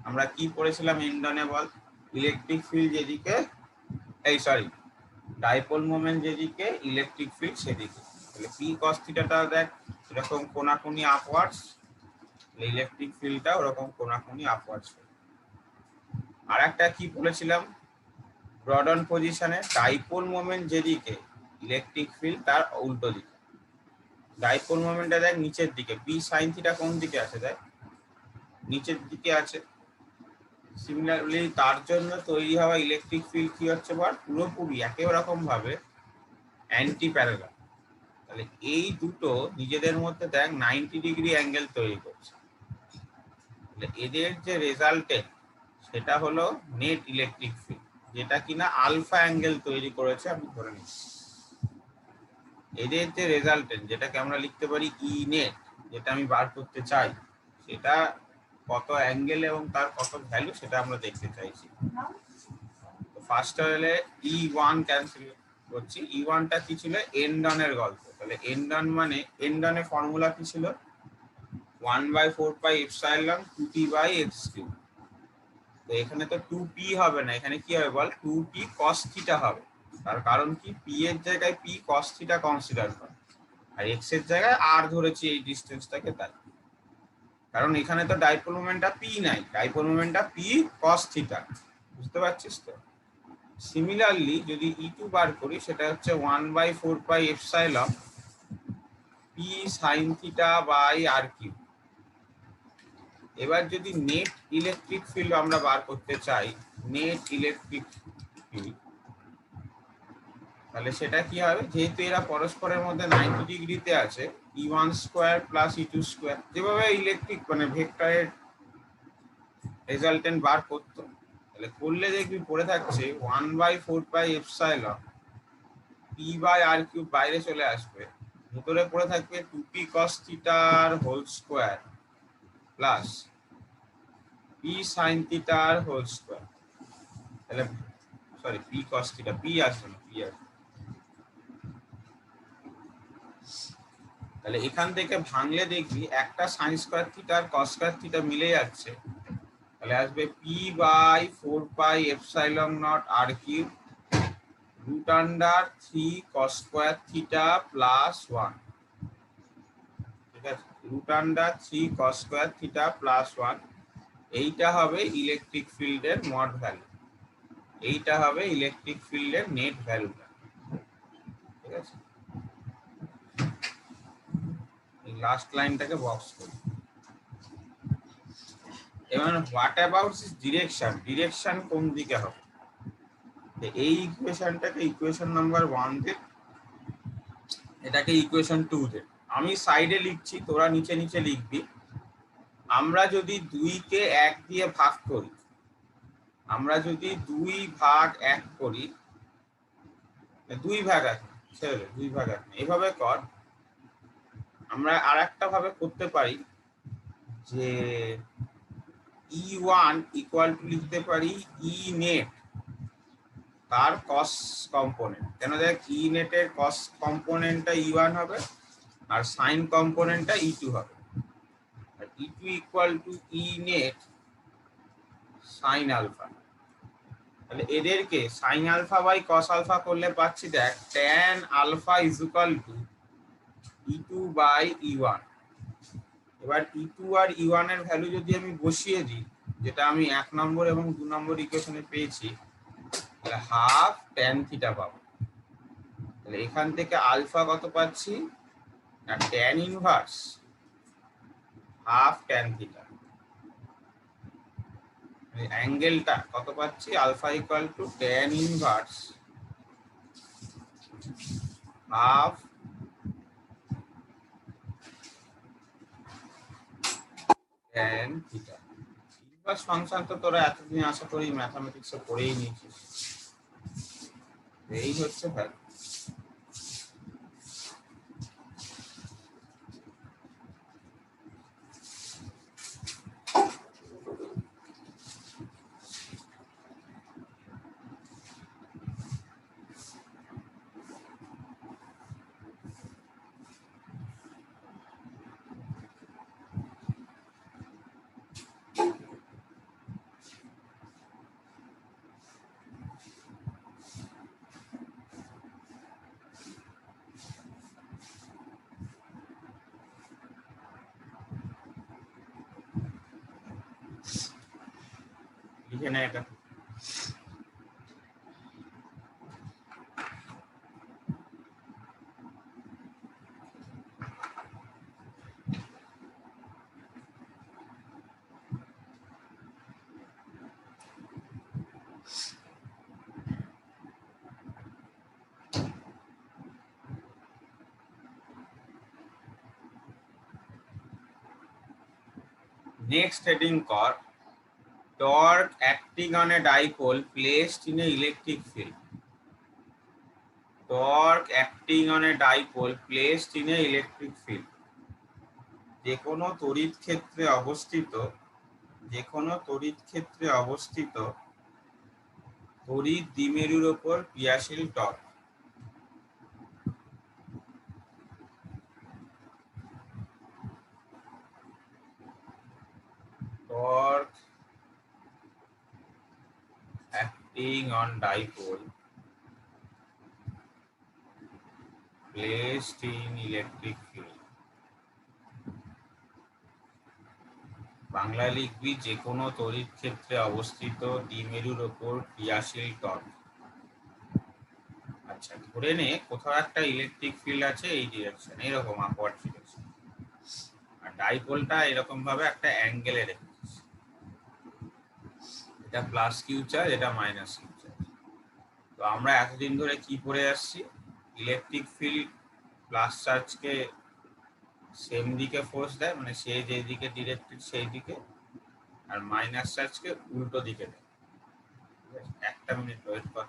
আমরা কি পড়েছিলাম এন্ডনে বল, ইলেকট্রিক ফিল্ড যেদিকে, এই সরি ডাইপোল মোমেন্ট যেদিকে, ইলেকট্রিক ফিল্ড সেদিকে। তাহলে পি কস থিটাটা দেখ এরকম কোনাকুনি আপওয়ার্ডস, ইলেকট্রিক ফিল্ডটা ওরকম কোনাকুনি আপওয়ার্ডস। আর একটা কি বলেছিলাম, ব্রড অন পজিশনে ডাইপোল মোমেন্ট যেদিকে, ইলেকট্রিক ফিল্ড তার উল্টো দিকে। ডাইপোল মোমেন্টটা দেখ নিচের দিকে, পি সাইন থিটা কোন দিকে আছে, দেখ নিচের দিকে আছে। সিমিলারলি তার জন্য তৈরি হওয়া ইলেকট্রিক ফিল্ড কি হচ্ছে বল, পুরোপুরি একই রকম ভাবে অ্যান্টি প্যারালাল। তাহলে এই দুটো নিজেদের মধ্যে দেখ 90 ডিগ্রি অ্যাঙ্গেল তৈরি করছে। এদের যে রেজাল্টেন্ট সেটা হলো নেট ইলেকট্রিক ফিল্ড, যেটা কিনা আলফা অ্যাঙ্গেল তৈরি করেছে আমি ধরে নিচ্ছি। এদের যে রেজাল্টেন্ট যেটাকে আমরা লিখতে পারি ই নেট, যেটা আমি বার করতে চাই, সেটা কত অ্যাঙ্গেল এবং তার কত ভ্যালু সেটা আমরা দেখতে চাইছি। ফার্স্ট হলে E1 ক্যান্সেল করছি। E1টা কি ছিল? এন্ডনের গল্প। তাহলে এন্ডন মানে এন্ডনের ফর্মুলা কি ছিল? 1/4 pi epsilon 2p by x cube. তো এখানে তো 2p হবে না, এখানে কি হবে বল? 2p cos থিটা হবে। তার কারণ কি? p এর জায়গায় p cos থিটা কনসিডার করে, আর x এর জায়গায় r ধরেছি এই ডিসটেন্সটাকে, তাই। কারণ এখানে তো ডাইপোল মোমেন্টটা p নাই, ডাইপোল মোমেন্টটা p cos থিটা। বুঝতে পারছিস তো? সিমিলারলি যদি E2 বার করি, সেটা হচ্ছে 1/4 pi epsilon p sin theta by r cube. এবার যদি নেট ইলেকট্রিক ফিল্ড আমরা বার করতে চাই, নেট ইলেকট্রিক ফিল্ড, তাহলে সেটা কি হবে? যেহেতু এরা পরস্পরের মধ্যে 90 ডিগ্রিতে আছে, E1 square plus E2 square, যেভাবে ইলেকট্রিক মানে ভেক্টরের রেজাল্টেন্ট বার করতো, তাহলে করলে দেখবি পড়ে থাকছে 1/4 pi epsilon p by r cube, বাইরে চলে আসবে, ভিতরে পড়ে থাকবে 2p cos থিটার whole square plus p sin থিটার হোল স্কোয়ার। তাহলে sorry, p cos theta, p আসবে না, p আসবে। তাহলে এখান থেকে ভাঙলে দেখবি একটা sin স্কোয়ার থিটা আর cos স্কোয়ার থিটা মিলে যাচ্ছে, তাহলে আসবে p by 4 pi epsilon nought r cube root under 3 cos square theta plus 1। ঠিক আছে, root under 3 cos square theta plus 1। এইটা হবে ইলেকট্রিক ফিল্ডের মড ভ্যালু, এইটা হবে ইলেকট্রিক ফিল্ডের নেট ভ্যালুটা। ঠিক আছে, এই লাস্ট লাইনটাকে বক্স করি। এবার what about this direction, direction কোন দিকে হবে? এই ইকুয়েশনটাকে ইকুয়েশন নাম্বার 1 দে, এটাকে ইকুয়েশন 2 দে। আমি সাইডে লিখছি, তোরা নিচে নিচে লিখবি। আমরা যদি 2 কে 1 দিয়ে ভাগ করি, আমরা যদি 2 ভাগ 1 করি, 2 ভাগ 1 ছেড়ে 2 ভাগ 1 এইভাবে কর। আমরা আর একটা ভাবে করতে পারি যে E1 ইকুয়াল টু লিখতে পারি E নেট তার কস কম্পোনেন্ট। কেন? দেখ, ই নেটের কস কম্পোনেন্টটা E1 হবে আর সাইন কম্পোনেন্টটা E2 হবে। আর E2 equal to E net sine alpha. তাহলে এদেরকে sine alpha by cos alpha করলে পাচ্ছি, দেখ, tan alpha is equal to E2 by E1। এবার E2 আর E1 এর ভ্যালু যদি আমি বসিয়ে দিই, যেটা আমি 1 নম্বর এবং 2 নম্বর ইকুয়েশনে পেয়েছি, তাহলে হাফ ট্যান থিটা পাবো। তাহলে এখান থেকে আলফা কত পাচ্ছি না, tan inverse half tan theta. অ্যাঙ্গেলটা কত পাচ্ছি? Alpha equal to tan inverse half tan theta. Inverse function তো তোরা এতদিন আশা করি ম্যাথমেটিক্সে পড়েই নিয়েছিস। এই হচ্ছে ভ্যালু। লিখে নে এটা। নেক্সট হেডিং কর torque acting on a dipole placed in a electric field. Torque acting on a dipole placed in a electric field. যে কোনো তড়িৎ ক্ষেত্রে অবস্থিত তড়িৎ দ্বিমেরুর উপর ক্রিয়াশীল torque. Torque acting on dipole placed in electric field. Bangla লিখবি যে কোনো তড়িৎ ক্ষেত্রে অবস্থিত দ্বিমেরুর উপর ক্রিয়াশীল টর্ক। আচ্ছা, ধরে নে কোথাও একটা ইলেকট্রিক ফিল্ড আছে এই ডিরেকশন, এরকম আপওয়ার্ড ডিরেকশন, আর ডাইপোলটা এরকম ভাবে একটা অ্যাঙ্গেলে রেখেছিস। এটা প্লাস কিউ চার্জ, এটা মাইনাস কিউ চার্জ। তো আমরা এতদিন ধরে কি পড়ে আসছি, ইলেকট্রিক ফিল্ড প্লাস চার্জকে সেম দিকে ফোর্স দেয়, মানে সে যে দিকে ডিরেক্টেড সেই দিকে, আর মাইনাস চার্জকে উল্টো দিকে দেয়। একটা মিনিট ওয়েট কর,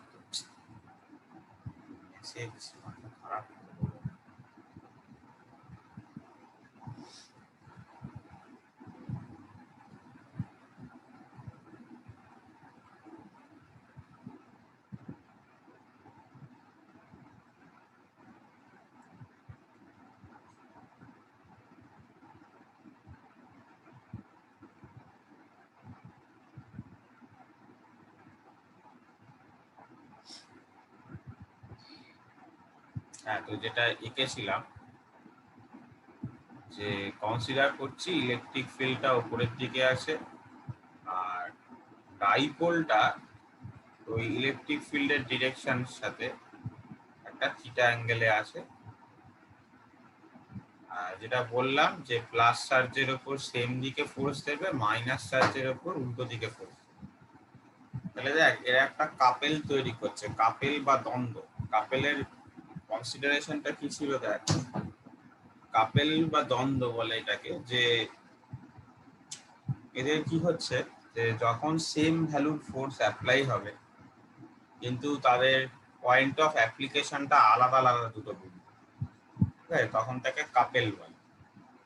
খারাপ। হ্যাঁ, তো যেটা এঁকেছিলাম যে কনসিডার করছি ইলেকট্রিক ফিল্ডটা উপরের দিকে আছে, আর ডাইপোলটা ওই ইলেকট্রিক ফিল্ডের ডিরেকশনের সাথে একটা থিটা অ্যাঙ্গেলে আছে। আর যেটা বললাম যে প্লাস চার্জের উপর সেম দিকে ফোর্স দেবে, মাইনাস চার্জের উপর উল্টো দিকে ফোর্স। তাহলে দেখ, এরা একটা কাপেল তৈরি করছে, কাপেল বা দ্বন্দ্ব। কাপেলের কনসিডারেশনটা কি ছিল দেখ, কাপেল বা দ্বন্দ্ব বলে এটাকে, যে এদের কি হচ্ছে যে যখন সেম ভ্যালুর ফোর্স অ্যাপ্লাই হবে কিন্তু তাদের পয়েন্ট অফ অ্যাপ্লিকেশনটা আলাদা আলাদা দুটো বিন্দু, ঠিক আছে, তখন তাকে কাপেল বলে।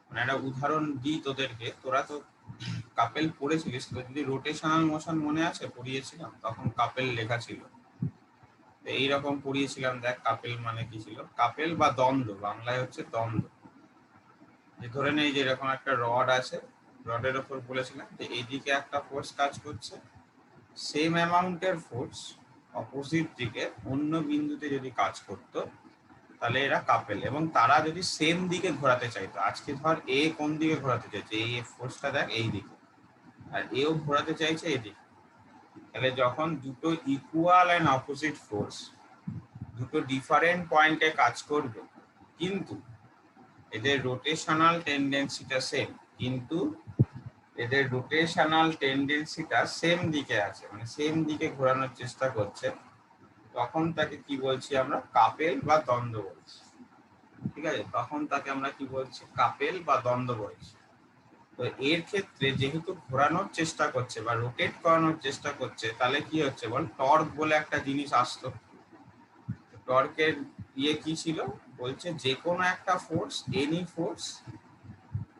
মানে একটা উদাহরণ দিই তোদেরকে, তোরা তো কাপেল পড়েছিলিস, তো যদি রোটেশনাল মোশন মনে আছে পড়িয়েছিলাম, তখন কাপেল লেখা ছিল। এইরকম পড়িয়েছিলাম, দেখ কাপেল মানে কি ছিল। কাপেল বা দ্বন্দ্ব বাংলায় হচ্ছে দ্বন্দ্ব। যে ধরে নেই যে এরকম একটা রড আছে, রডের ওপর বলেছিলাম যে এইদিকে একটা ফোর্স কাজ করছে, সেম অ্যামাউন্টের ফোর্স অপোজিট দিকে অন্য বিন্দুতে যদি কাজ করতো তাহলে এরা কাপেল, এবং তারা যদি সেম দিকে ঘোরাতে চাইতো। আজকে ধর এ কোন দিকে ঘোরাতে চাইছে, এই ফোর্সটা দেখ এই দিকে, আর এও ঘোরাতে চাইছে এদিকে। তাহলে যখন দুটো ইকুয়াল অ্যান্ড অপোজিট ফোর্স দুটো ডিফারেন্ট পয়েন্টে কাজ করবে, কিন্তু এদের রোটেশনাল টেন্ডেন্সিটা সেম, সেম দিকে আছে, মানে সেম দিকে ঘোরানোর চেষ্টা করছে, তখন তাকে কি বলছি আমরা, কাপেল বা দ্বন্দ্ব বলছি। ঠিক আছে, তখন তাকে আমরা কি বলছি, কাপেল বা দ্বন্দ্ব বলছি। তো এর ক্ষেত্রে যেহেতু ঘোরানোর চেষ্টা করছে বা রোটেট করানোর চেষ্টা করছে, তাহলে কি হচ্ছে বল, টর্ক বলে একটা জিনিস আসতো। টর্কের কি ছিল বলছে, যে কোনো একটা ফোর্স, এনি ফোর্স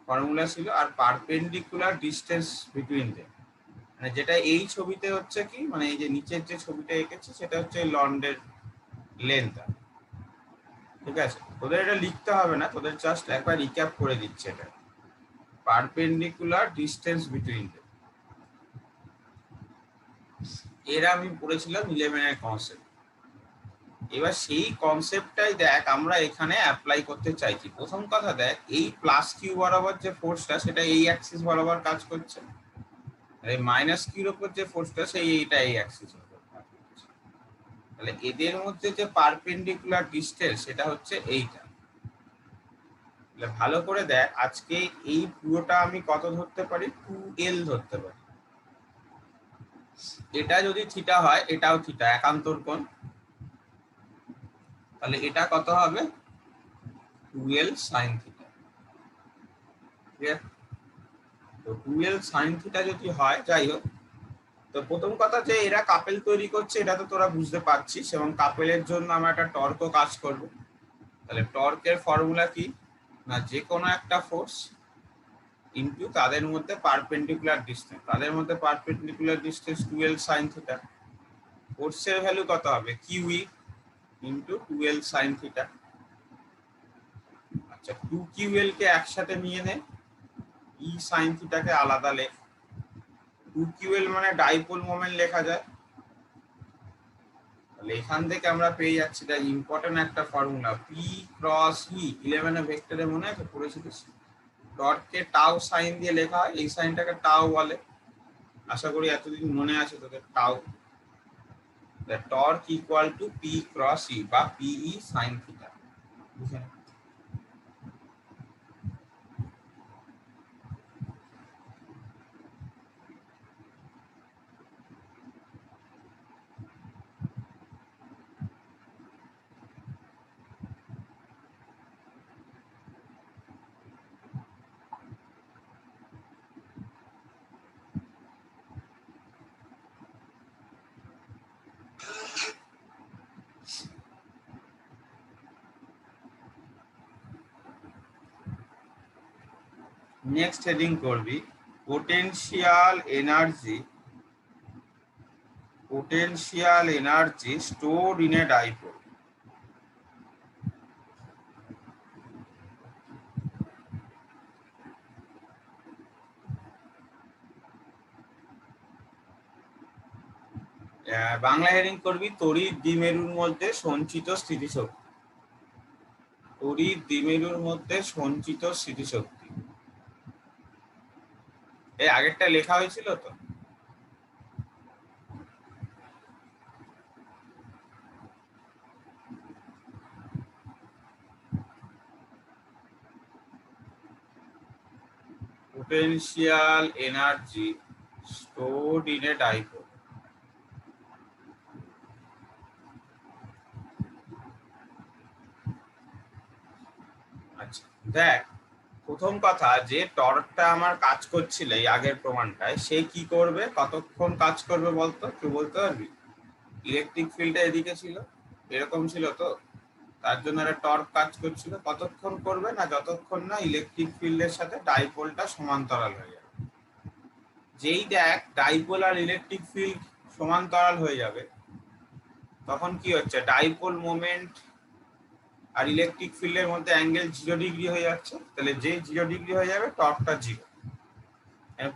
ফর্মুলা ছিল, আর পারপেন্ডিকুলার ডিস্টেন্স বিটুইন দেম। মানে যেটা এই ছবিতে হচ্ছে কি, মানে এই যে নিচের যে ছবিটা এঁকেছি সেটা হচ্ছে লন্ডের লেন্থ। ঠিক আছে, তোদের এটা লিখতে হবে না, তোদের জাস্ট একবার রিক্যাপ করে দিচ্ছে। এটা পারপেন্ডিকুলার ডিস্টেন্স বিটুইন দেম, এরা আমি পড়েছিলাম 11 কনসেপ্ট। এবার সেই কনসেপ্টটাই দেখ আমরা এখানে অ্যাপ্লাই করতে চাইছি। প্রথম কথা দেখ, এই প্লাস কিউ বরাবর যে ফোর্সটা সেটা এই অ্যাক্সিস বরাবর কাজ করছে, আর এই মাইনাস কিউর উপর যে ফোর্সটা এইটা এই অ্যাক্সিস বরাবর কাজ করছে। তাহলে এদের মধ্যে যে পারপেন্ডিকুলার ডিস্টেন্স সেটা হচ্ছে এইটা। তাহলে ভালো করে দেখ, আজকে এই পুরোটা আমি কত ধরতে পারি, 2L ধরতে পারি। এটা যদি থিটা হয়, এটাও থিটা, একান্তর কোণ, তাহলে এটা কত হবে, 2L sin থিটা। ঠিক আছে, তো 12 সাইন থিটা যদি হয়, যাই হোক, তো প্রথম কথা যে এরা কাপেল তৈরি করছে এটা তো তোরা বুঝতে পারছিস, এবং কাপেলের জন্য আমার একটা টর্কও কাজ করবে। তাহলে টর্কের ফর্মুলা কি না, যে কোনো একটা ফোর্স ইনটু তাদের মধ্যে পারপেন্ডিকুলার ডিসটেন্স, তাদের মধ্যে পারপেন্ডিকুলার ডিসটেন্স 12 সাইন থিটা। ফোর্সের ভ্যালু কত হবে, কিউই ইনটু 12 সাইন থিটা। আচ্ছা, 2QL কে একসাথে নিয়ে নে, ই সাইন থিটাকে আলাদা লেখ। 2QL মানে ডাইপোল মোমেন্ট লেখা যায়। তাহলে এখান থেকে আমরা পেয়ে যাচ্ছি, এটা ইম্পর্টেন্ট একটা ফর্মুলা, পি ক্রস ই। 11 ভেক্টরে মনে আছে পড়েছিলিস, টর্ককে টাও সাইন দিয়ে লেখা হয়, এই সাইনটাকে টাও বলে। আশা করি এতদিন মনে আছে তোদের টাও। the torque equal to P cross E বা PE sin theta। Next heading করবি potential energy, potential energy stored in a dipole. Bangla heading করবি তড়িৎ দ্বিমেরুর মধ্যে সঞ্চিত স্থিতিশক্তি, তড়িৎ দ্বিমেরুর মধ্যে সঞ্চিত স্থিতিশক্তি। এই আগেরটা লেখা হয়েছিল তো, potential energy stored in a dipole। আচ্ছা দেখ, প্রথম কথা যে টর্কটা আমার কাজ করছিল এই আগের প্রমাণটায়, সে কি করবে, কতক্ষণ কাজ করবে বলতো, কেউ বলতে পারবি? ইলেকট্রিক ফিল্ডটা এদিকে ছিল, এরকম ছিল তো, তার জন্য একটা টর্ক কাজ করছিল, কতক্ষণ করবে না, যতক্ষণ না ইলেকট্রিক ফিল্ডের সাথে ডাইপোলটা সমান্তরাল হয়ে যাবে। যেই দেখ ডাইপোল আর ইলেকট্রিক ফিল্ড সমান্তরাল হয়ে যাবে, তখন কি হচ্ছে, ডাইপোল মোমেন্ট আর ইলেকট্রিক ফিল্ডের মধ্যে অ্যাঙ্গেল 0 ডিগ্রি হয়ে যাচ্ছে। তাহলে যে 0 ডিগ্রি হয়ে যাবে টর্কটা 0।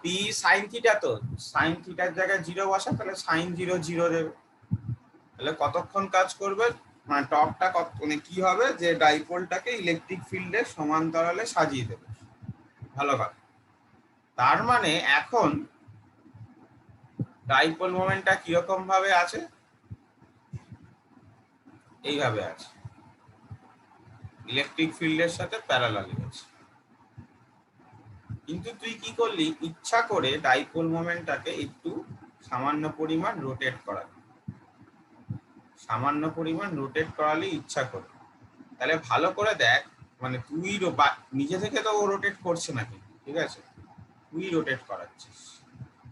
পি সাইন থিটা, তো সাইন থিটার জায়গায় 0 বসা, তাহলে সাইন 0 0 দেবে। তাহলে কতক্ষণ কাজ করবে, মানে টর্কটা কত, মানে কি হবে, যে ডাইপোলটাকে ইলেকট্রিক ফিল্ডের সমান্তরালে সাজিয়ে দেবে। ভালো কথা, তার মানে এখন ডাইপোল মোমেন্টটা কিরকম ভাবে আছে, এইভাবে আছে, ইলেকট্রিক ফিল্ডের সাথে প্যারালালি আছে। কিন্তু তুই কি করলি, ইচ্ছা করে ডাইপোল মোমেন্টটাকে একটু সামান্য পরিমাণ রোটেট করালি, সামান্য পরিমাণ রোটেট করালি ইচ্ছা করে। তাহলে ভালো করে দেখ, মানে তুই নিজে থেকে তো ও রোটেট করছে নাকি, ঠিক আছে, তুই রোটেট করাচ্ছিস,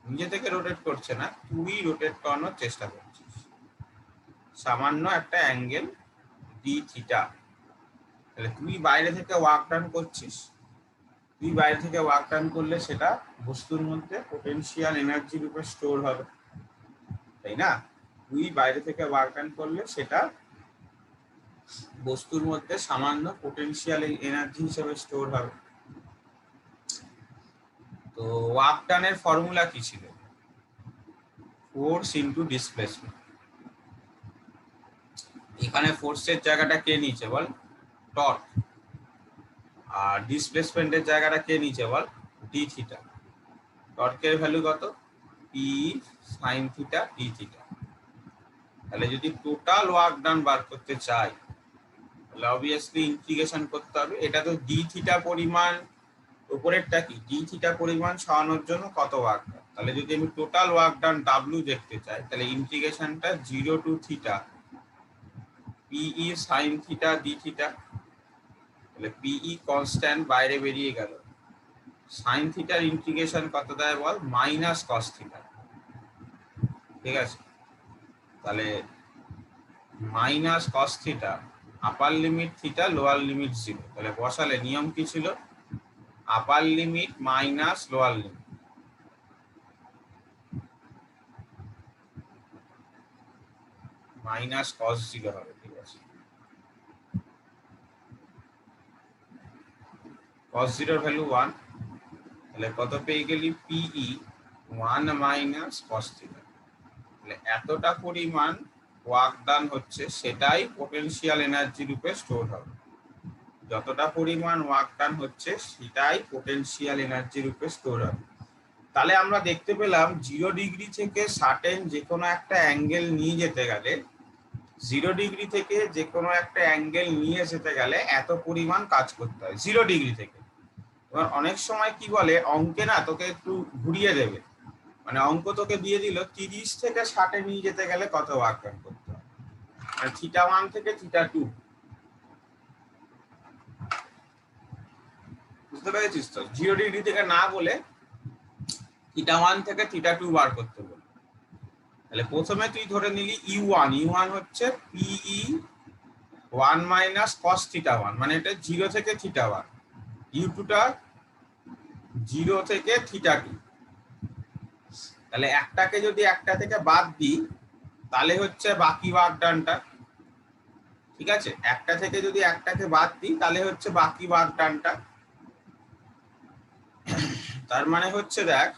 নিজে থেকে রোটেট করছে না, তুই রোটেট করানোর চেষ্টা করছিস সামান্য একটা অ্যাঙ্গেল ডি থিটা। তাহলে তুই বাইরে থেকে ওয়ার্ক ডান করছিস, তুই বাইরে থেকে ওয়ার্ক ডান করলে সেটা বস্তুর মধ্যে পোটেনশিয়াল এনার্জি রূপে স্টোর হবে, তাই না? তুই বাইরে থেকে ওয়ার্ক ডান করলে সেটা বস্তুর মধ্যে সামান্য পোটেনশিয়াল এনার্জি হিসেবে স্টোর হবে। তো ওয়ার্ক ডানের ফর্মুলা কি ছিল, ফোর্স ইনটু ডিসপ্লেসমেন্ট। এখানে ফোর্সের জায়গাটা কে নিচে বল, টর্ক, আর ডিসপ্লেসমেন্টের জায়গাটা কে নিচে বল, ডি থিটা। টর্কের ভ্যালু কত, P sign theta D theta. তাহলে যদি টোটাল ওয়ার্ক ডান বার করতে চাই, তাহলে অবভিয়াসলি ইন্টিগ্রেশন করতে হবে। এটা তো ডি থিটা পরিমাণ, উপরেরটা কি, ডি থিটা পরিমাণ সরানোর জন্য কত ওয়ার্ক ডান। তাহলে যদি আমি টোটাল ওয়ার্ক ডান ডাব্লিউ দেখতে চাই, তাহলে ইন্টিগ্রেশনটা 0 to theta PE sine theta D theta. তাহলে পিই কনস্ট্যান্ট বাইরে বেরিয়ে গেল, সাইন থিটার ইন্টিগ্রেশন কত দেয় বল, মাইনাস কস থিটা। ঠিক আছে, তাহলে মাইনাস কস থিটা, আপার লিমিট থিটা, লোয়ার লিমিট 0। তাহলে বসালে নিয়ম কি ছিল, আপার limit minus lower limit. Minus cos 0 হবে। ঠিক আছে, cos 0 ভ্যালু 1, তাহলে কত পেয়ে গেলি, পিই 1 মাইনাস cos থিটা। তাহলে এতটা পরিমাণ ওয়ার্ক ডান হচ্ছে, সেটাই পোটেনশিয়াল এনার্জি রূপে স্টোর হবে। যতটা পরিমাণ ওয়ার্ক ডান হচ্ছে সেটাই পোটেনশিয়াল এনার্জি রূপে স্টোর হবে। তাহলে আমরা দেখতে পেলাম 0 ডিগ্রি থেকে সার্টেন যে কোনো একটা অ্যাঙ্গেল নিয়ে যেতে গেলে, 0 ডিগ্রি থেকে যে কোনো একটা অ্যাঙ্গেল নিয়ে যেতে গেলে এত পরিমাণ কাজ করতে হয় 0 ডিগ্রি থেকে। এবার অনেক সময় কি বলে, অঙ্কে না তোকে একটু ঘুরিয়ে দেবে, মানে অঙ্ক তোকে দিয়ে দিল 30 থেকে 60 নিয়ে যেতে গেলে কত ওয়ার্ক ডান করতে হয়, মানে θ1 থেকে θ2। বুঝতে পেরেছিস তো? 0 ডিগ্রি থেকে না বলে θ1 থেকে θ2 বার করতে বলে। তাহলে প্রথমে তুই ধরে নিলি u1 হচ্ছে পিই 1 মাইনাস কস θ1, মানে এটা 0 থেকে θ1, u2 টা 0 থেকে θ2। তাহলে একটাকে যদি একটা থেকে বাদ দিই তাহলে হচ্ছে বাকি ওয়ার্ক ডানটা। ঠিক আছে, একটা থেকে যদি একটাকে বাদ দিই তাহলে হচ্ছে বাকি ওয়ার্ক ডানটা। তার মানে হচ্ছে দেখ,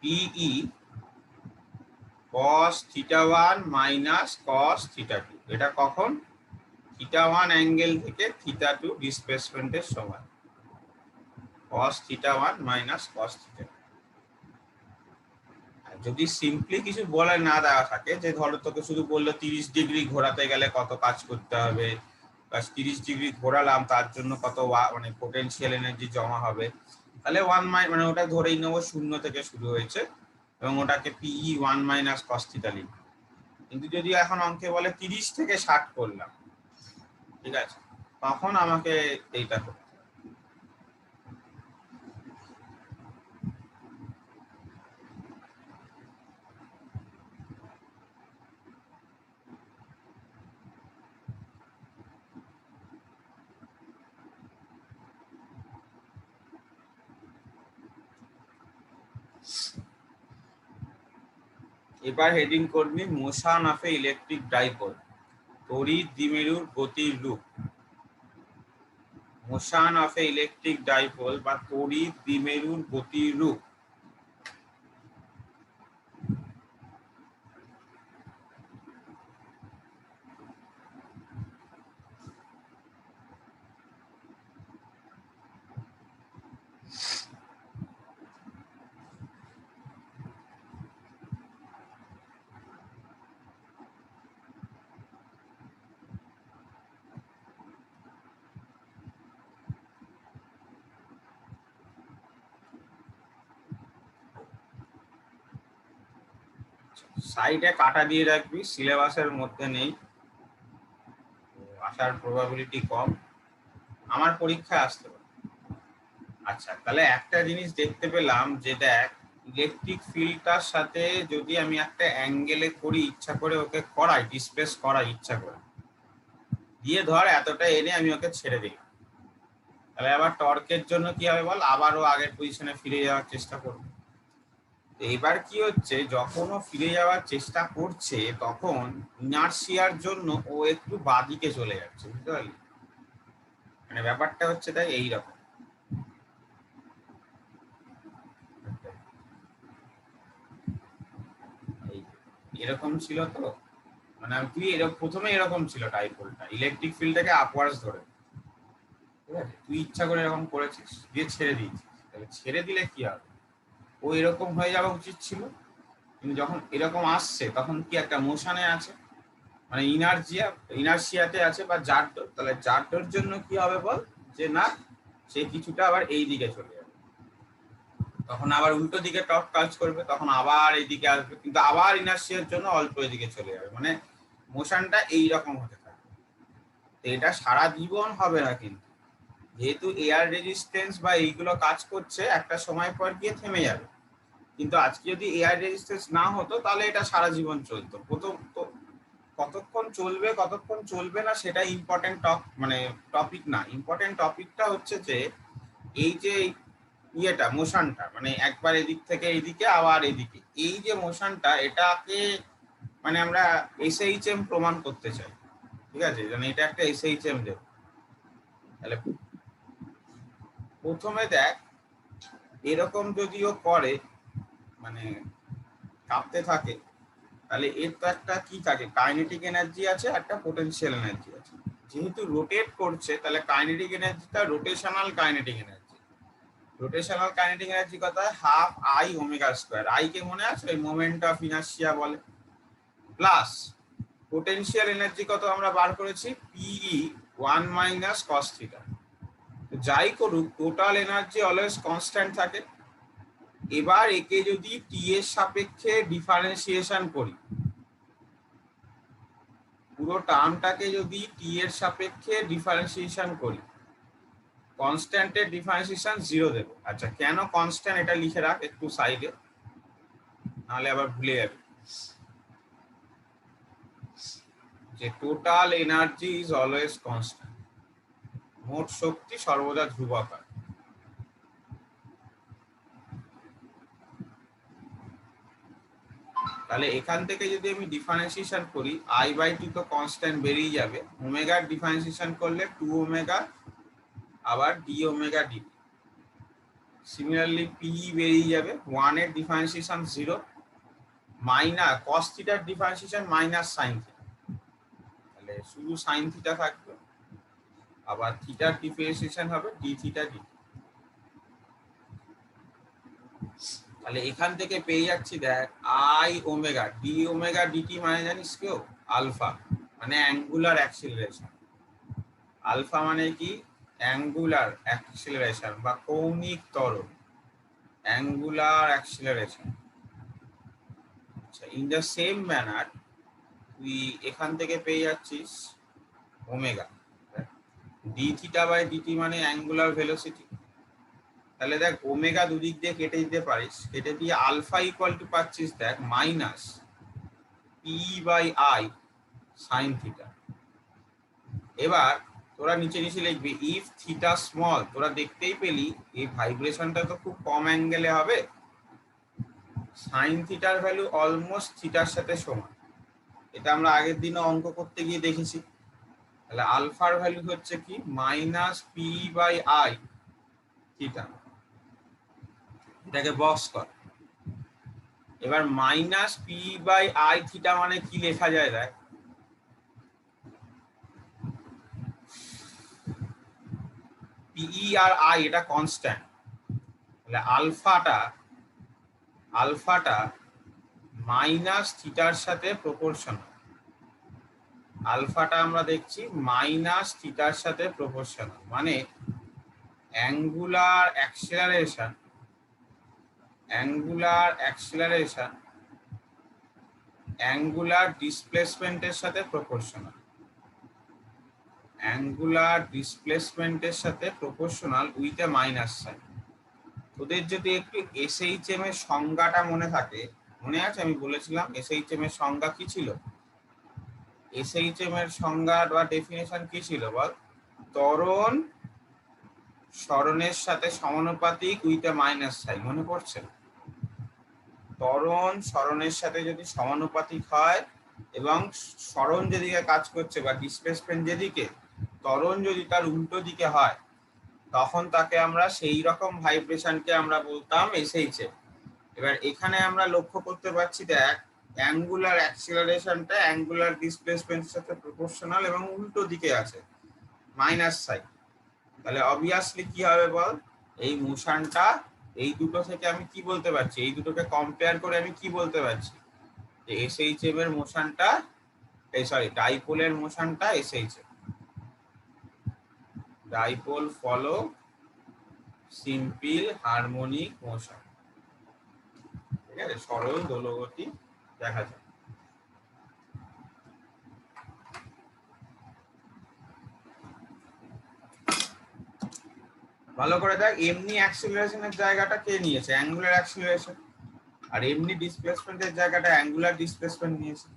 পিই cos θ1 মাইনাস cos θ2, এটা কখন, θ1 অ্যাঙ্গেল থেকে θ2 ডিসপ্লেসমেন্টের সময়, cos θ1 মাইনাস cos θ2। যদি সিম্পলি কিছু বলে না দেওয়া থাকে, যে ধরো তোকে শুধু বললো 30 ডিগ্রি ঘোরাতে গেলে কত কাজ করতে হবে, বা 30 ডিগ্রি ঘোরালাম তার জন্য কত মানে পোটেনশিয়াল এনার্জি জমা হবে, তাহলে 1 মানে ওটা ধরেই নেবো 0 থেকে শুরু হয়েছে এবং ওটাকে পিই 1 মাইনাস cos θ লিখব। কিন্তু যদি এখন অঙ্কে বলে 30 থেকে 60 করলাম, ঠিক আছে, তখন আমাকে এইটা করতে হবে। এবার হেডিং করবি motion of A electric dipole, তড়িৎ দ্বিমেরুর গতির রূপ। Motion of A electric dipole বা তড়িৎ দ্বিমেরুর গতির রূপ। সাইডে কাটা দিয়ে রাখবি, সিলেবাসের মধ্যে নেই, আসার প্রবাবিলিটি কম, আমার পরীক্ষায় আসতে পারে। আচ্ছা, তাহলে একটা জিনিস দেখতে পেলাম যে দেখ, ইলেকট্রিক ফিল্ডটার সাথে যদি আমি একটা অ্যাঙ্গেলে করি, ইচ্ছা করে ওকে করাই, ডিসপ্লেস করাই ইচ্ছা করে, দিয়ে ধর এতটা এনে আমি ওকে ছেড়ে দিই, তাহলে আবার টর্কের জন্য কি হবে বল, আবারও আগের পজিশনে ফিরে যাওয়ার চেষ্টা করবে। এবার কি হচ্ছে, যখন ও ফিরে যাওয়ার চেষ্টা করছে তখন ইনার্সিয়ার জন্য ও একটু বাদিকে চলে যাচ্ছে, বুঝতে পারলি? মানে ব্যাপারটা হচ্ছে তাই এইরকম, এরকম ছিল তো, মানে তুই এরকম প্রথমে এরকম ছিল ডাইপোলটা, ইলেকট্রিক ফিল্ডটাকে আপওয়ার্ডস ধরে, ঠিক আছে, তুই ইচ্ছা করে এরকম করেছিস, দিয়ে ছেড়ে দিয়েছিস। তাহলে ছেড়ে দিলে কি হবে, ও এরকম হয়ে যাওয়া উচিত ছিল, কিন্তু যখন এরকম আসছে তখন কি একটা মোশনে আছে, মানে ইনার্সিয়াতে আছে বা জাড্ডর। তাহলে জাড্ডর জন্য কি হবে বল, যে না, সে কিছুটা আবার এই দিকে চলে যাবে। তখন আবার উল্টো দিকে টর্ক কাজ করবে, তখন আবার এইদিকে আসবে, কিন্তু আবার ইনার্সিয়ার জন্য অল্প এদিকে চলে যাবে, মানে মোশনটা এইরকম হতে থাকে। তো এটা সারা জীবন হবে না, কিন্তু যেহেতু এয়ার রেজিস্ট্যান্স বা এইগুলো কাজ করছে একটা সময় পর গিয়ে থেমে যাবে। কিন্তু আজকে যদি এয়ার রেজিস্ট্যান্স না হতো তাহলে এটা সারা জীবন চলতো। প্রথম তো কতক্ষণ চলবে কতক্ষণ চলবে না সেটা ইম্পর্টেন্ট মানে টপিক না। ইম্পর্টেন্ট টপিকটা হচ্ছে যে এই যে ইয়েটা মোশনটা, মানে একবার এদিক থেকে এইদিকে আবার এদিকে, এই যে মোশনটা, এটাকে মানে আমরা এসএইচএম প্রমাণ করতে চাই। ঠিক আছে, মানে এটা একটা এসএইচএম দেব। তাহলে প্রথমে দেখ, এরকম যদিও করে মানে কাঁপতে থাকে, তাহলে এর তো একটা কি থাকে, কাইনেটিক এনার্জি আছে, একটা পোটেনশিয়াল এনার্জি আছে। যেহেতু রোটেট করছে তাহলে কাইনেটিক এনার্জিটা rotational kinetic energy. Rotational kinetic energy কথা half I omega square, I কে মনে আছে ওই মোমেন্ট অফ ইনার্সিয়া বলে, প্লাস পোটেনশিয়াল এনার্জি কত আমরা বার করেছি, পিই 1 মাইনাস কস থিটা। যাই করুক টোটাল এনার্জি অলওয়েজ কনস্ট্যান্ট থাকে। এবার একে যদি টি এর সাপেক্ষে ডিফারেন্সিয়েশন করি, পুরো টার্মটাকে যদি টি এর সাপেক্ষে ডিফারেন্সিয়েশন করি, কনস্ট্যান্টের ডিফারেন্সিয়েশন 0 দেব। আচ্ছা, কেন কনস্ট্যান্ট এটা লিখে রাখ একটু সাইডে, নাহলে আবার ভুলে যাবে। যে total energy is always constant, মোট শক্তি সর্বদা ধ্রুবক। তাহলে এখান থেকে যদি আমি ডিফারেন্সিয়েশন করি, I/2 তো কনস্ট্যান্ট বেরিয়ে যাবে, ওমেগার ডিফারেন্সিয়েশন করলে 2 ওমেগা, আবার ডি ওমেগা ডি। সিমিলারলি পিই বেরিয়ে যাবে, 1 এর ডিফারেন্সিয়েশন 0, মাইনাস কস থিটার ডিফারেন্সিয়েশন মাইনাস সাইন থিটা, তাহলে শুধু সাইন থিটা থাকবে, আবার থিটার ডিফারেন্সিয়েশন হবে ডি থিটা ডি। তাহলে এখান থেকে পেয়ে যাচ্ছি দেখ I omega D omega DT, মানে জানিস কেউ, আলফা মানে অ্যাঙ্গুলার অ্যাক্সিলারেশন। আলফা মানে কি, অ্যাঙ্গুলার অ্যাক্সিলারেশন বা কৌণিক ত্বরণ, অ্যাঙ্গুলার অ্যাক্সিলারেশন। আচ্ছা, ইন দ্য সেম ম্যানার তুই এখান থেকে পেয়ে যাচ্ছিস omega D theta by DT মানে অ্যাঙ্গুলার ভেলোসিটি। তাহলে দেখ ওমেগা দুদিক দিয়ে কেটে দিতে পারিস, কেটে দিয়ে আলফা ইকুয়াল টু পাচ্ছিস দেখ minus P by I sine theta. এবার তোরা নিচে নিচে লিখবি ইফ থিটা স্মল, তোরা দেখতেই পেলি এই ভাইব্রেশনটা তো খুব কম অ্যাঙ্গেলে হবে, সাইন থিটার ভ্যালু অলমোস্ট থিটার সাথে সমান। এটা আমরা আগের দিনে অঙ্ক করতে গিয়ে দেখেছি। তাহলে আলফার ভ্যালু হচ্ছে কি minus P by I theta, এটাকে বক্স কর। এবার minus P by I theta মানে কি লেখা যায় দেখ, পিই আর আই এটা কনস্ট্যান্ট, তাহলে আলফাটা মাইনাস থিটার সাথে প্রপোর্শনাল। আলফাটা আমরা দেখছি মাইনাস থিটার সাথে প্রপোর্শনাল, মানে অ্যাঙ্গুলার অ্যাক্সিলারেশন অ্যাঙ্গুলার ডিসপ্লেসমেন্টের সাথে প্রপোর্শনাল, অ্যাঙ্গুলার ডিসপ্লেসমেন্টের সাথে proportional with a minus sine. তোদের যদি একটু এসএইচএম এর সংজ্ঞাটা মনে থাকে, মনে আছে আমি বলেছিলাম এসএইচএম এর সংজ্ঞা কি ছিল? এসএইচএম এর সংজ্ঞা বা ডেফিনেশন কি ছিল বল? ত্বরণ সরণের সাথে সমানুপাতিক উইথ এ মাইনাস সাইন, মনে পড়ছে? ত্বরণ সরণের সাথে যদি সমানুপাতিক হয় এবং সরণ যেদিকে কাজ করছে বা ডিসপ্লেসমেন্ট যেদিকে, ত্বরণ যদি তার উল্টো দিকে হয়, তখন তাকে আমরা সেই রকম ভাইব্রেশনকে আমরা বলতাম এসএইচএম। এবার এখানে আমরা লক্ষ্য করতে পারছি দেখ অ্যাঙ্গুলার অ্যাক্সিলারেশনটা অ্যাঙ্গুলার ডিসপ্লেসমেন্টের সাথে প্রপোর্শনাল এবং উল্টো দিকে আছে মাইনাস সাইন। তাহলে অবভিয়াসলি কি হবে বল, এই মোশনটা এই দুটো থেকে আমি কি বলতে পারছি, এই দুটোকে কম্পেয়ার করে আমি কি বলতে পারছি যে এসএইচএম এর মোশনটা, ডাইপোলের মোশনটা SHM, dipole follow simple harmonic motion. আছে, সরল দোলগতি দেখা যায়। ভালো করে দেখ, এমনি অ্যাক্সিলারেশনের জায়গাটা কে নিয়েছে? Angular acceleration. আর এমনি ডিসপ্লেসমেন্টের জায়গাটা অ্যাঙ্গুলার ডিসপ্লেসমেন্ট নিয়েছে।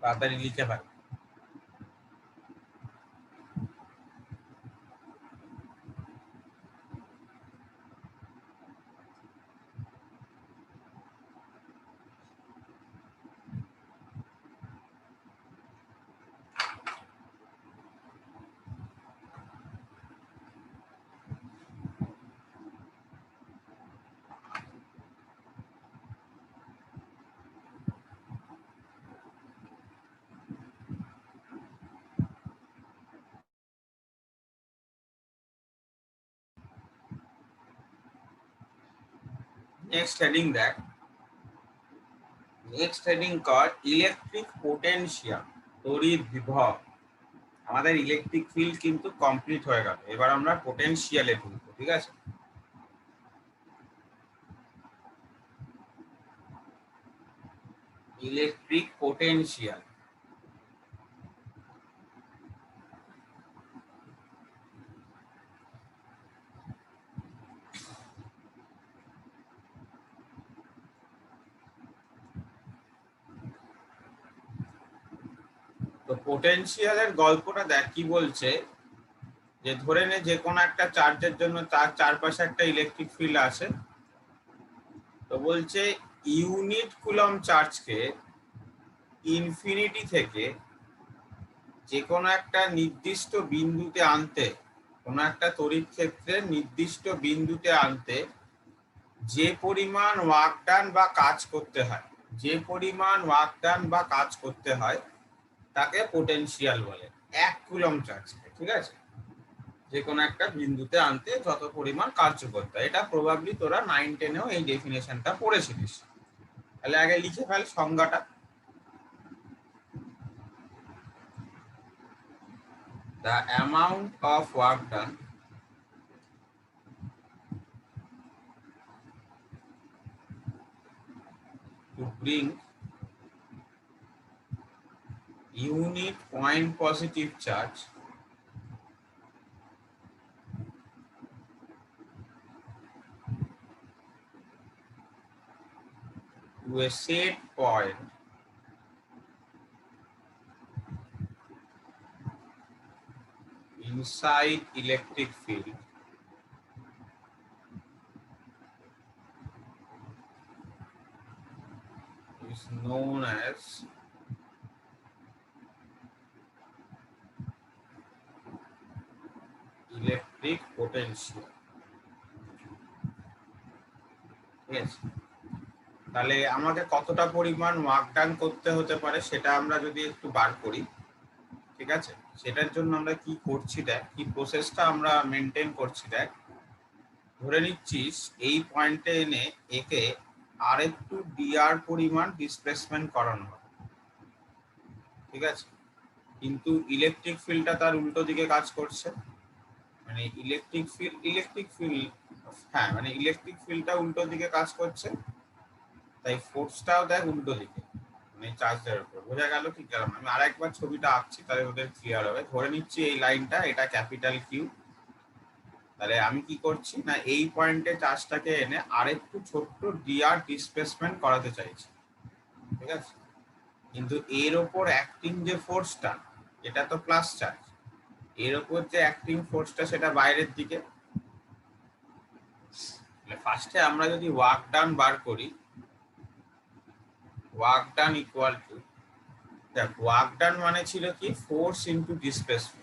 তাড়াতাড়ি লিখে ফেল। নেক্সট হেডিং দেখ, নেক্সট হেডিং কর ইলেকট্রিক পোটেনশিয়াল, তড়িৎ বিভব। আমাদের ইলেকট্রিক ফিল্ড কিন্তু কমপ্লিট হয়ে গেল, এবার আমরা পোটেনশিয়ালে ঢুকবো। ঠিক আছে, ইলেকট্রিক পোটেনশিয়াল। তো পোটেনশিয়ালের গল্পটা দেখ কি বলছে, যে ধরে নে যে কোনো একটা চার্জের জন্য তার চারপাশে একটা ইলেকট্রিক ফিল্ড আছে। তো বলছে ইউনিট কুলম চার্জকে ইনফিনিটি থেকে যে কোনো একটা নির্দিষ্ট বিন্দুতে আনতে, কোনো একটা তড়িৎ ক্ষেত্রে নির্দিষ্ট বিন্দুতে আনতে যে পরিমাণ ওয়ার্ক ডান বা কাজ করতে হয়, যে পরিমাণ ওয়ার্ক ডান বা কাজ করতে হয় তাকে পোটেনশিয়াল বলে। 1 কুলম চার্জকে, ঠিক আছে, যে কোনো একটা বিন্দুতে আনতে যত পরিমাণ কার্য করতে হয়। এটা প্রবাবলি তোরা 9-10-এও এই ডেফিনেশনটা পড়েছিলিস। তাহলে আগে লিখে ফেল সংজ্ঞাটা। The amount of work done to bring unit point positive charge to a set point inside electric field is known as electric potential। ঠিক আছে, তাহলে আমাকে কতটা পরিমাণ ওয়ার্ক ডান করতে হতে পারে সেটা আমরা যদি একটু বার করি। ঠিক আছে, সেটার জন্য আমরা কি করছি দেখ, কি প্রসেসটা আমরা মেনটেন করছি দেখ। ধরে নিচ্ছিস এই পয়েন্টে এনে একে আর একটু ডিআর পরিমাণ ডিসপ্লেসমেন্ট করানো হবে। ঠিক আছে, কিন্তু ইলেকট্রিক ফিল্ডটা তার উল্টো দিকে কাজ করছে, মানে ইলেকট্রিক ফিল্ড হ্যাঁ, মানে ইলেকট্রিক ফিল্ডটা উল্টো দিকে কাজ করছে, তাই ফোর্সটাও দেখ উল্টো দিকে, মানে চার্জের উপর। বোঝা গেল কি কারণ? আমি আরেকবার ছবিটা আঁকছি তাহলে ওদের ক্লিয়ার হবে। ধরে নিচ্ছি এই লাইনটা, এটা ক্যাপিটাল কিউ। তাহলে আমি কি করছি না, এই পয়েন্টে চার্জটাকে এনে আরেকটু ছোট্ট ডিআর ডিসপ্লেসমেন্ট করাতে চাইছি। ঠিক আছে, কিন্তু এর ওপর অ্যাক্টিং যে ফোর্সটা, এটা তো প্লাস চার্জ, এর ওপর যে অ্যাক্টিং ফোর্সটা সেটা বাইরের দিকে। ফার্স্টে আমরা যদি ওয়ার্ক ডান বার করি, ওয়ার্ক ডান ইকুয়াল টু, দেখ ওয়ার্ক ডান মানে ছিল কি, force into displacement,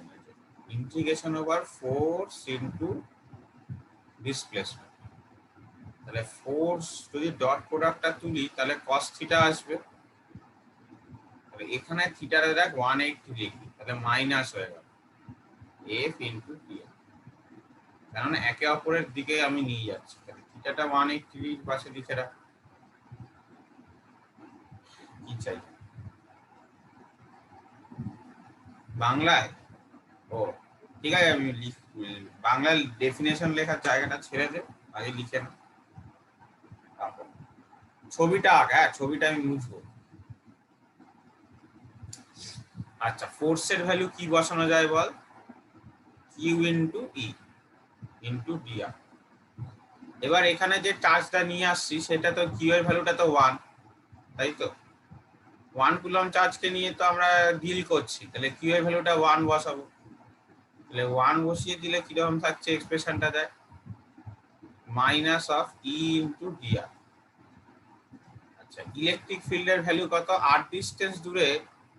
integration over force into displacement. তাহলে ফোর্স যদি ডট প্রোডাক্টটা তুলি তাহলে কস থিটা আসবে। তাহলে এখানে থিটাটা দেখ 180 ডিগ্রি, তাহলে মাইনাস হয়ে গেল এফ ইন্টু টি। কেননা একে অপরের দিকে আমি নিয়ে যাচ্ছি, তাহলে থিটাটা 180 ডিগ্রি পাশে লিখে রাখ। কি চাই বাংলায়? ও ঠিক আছে, আমি বাংলায় ডেফিনেশন লেখার জায়গাটা ছেড়ে দে, আগে লিখে না, তারপর ছবিটা আঁক। হ্যাঁ, ছবিটা আমি মুছবো। আচ্ছা, ফোর্সের ভ্যালু কি বসানো যায় বল? কিউ ইন্টু ই ইন্টু ডিআর। এবার এখানে যে চার্জটা নিয়ে আসছি সেটা তো কিউ এর ভ্যালুটা তো 1, তাই তো? 1 কুলম্ব চার্জকে নিয়ে তো আমরা ডিল করছি, তাহলে কিউ এর ভ্যালুটা 1 বসাবো। তাহলে 1 বসিয়ে দিলে কিরকম থাকছে এক্সপ্রেশনটা দেখ, minus of E into DR. আচ্ছা, ইলেকট্রিক ফিল্ডের ভ্যালু কত? আর ডিস্টেন্স দূরে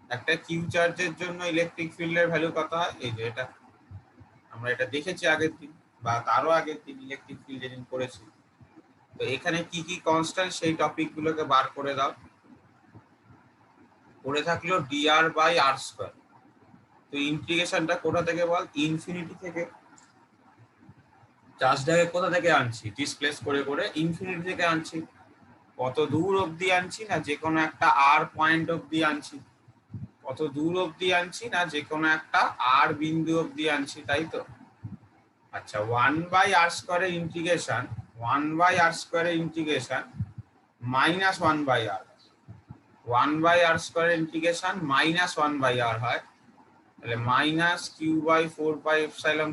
একটা কিউ চার্জের জন্য ইলেকট্রিক ফিল্ডের ভ্যালু কত হয়? এই যে এটা আমরা এটা দেখেছি আগের দিন বা তারও আগের দিন ইলেকট্রিক ফিল্ড যেদিন করেছি। তো এখানে কি কি কনস্ট্যান্ট সেই টপিক গুলোকে বার করে দাও। পড়ে থাকলো ডিআর বাই আর স্কোয়ার। তো ইন্টিগ্রেশনটা কোথা থেকে বল? ইনফিনিটি থেকে। চার্জটাকে কোথা থেকে আনছি? ডিসপ্লেস করে করে ইনফিনিটি থেকে আনছি। কত দূর অবধি আনছি? না যে কোনো একটা আর পয়েন্ট অবধি আনছি। কত দূর অবধি আনছি? না যে কোনো একটা আর বিন্দু অবধি আনছি, তাই তো? আচ্ছা, 1/r² integration 1/r² integration minus 1/r। 1/r² integration minus 1/r হয়, তাহলে মাইনাস q/4πε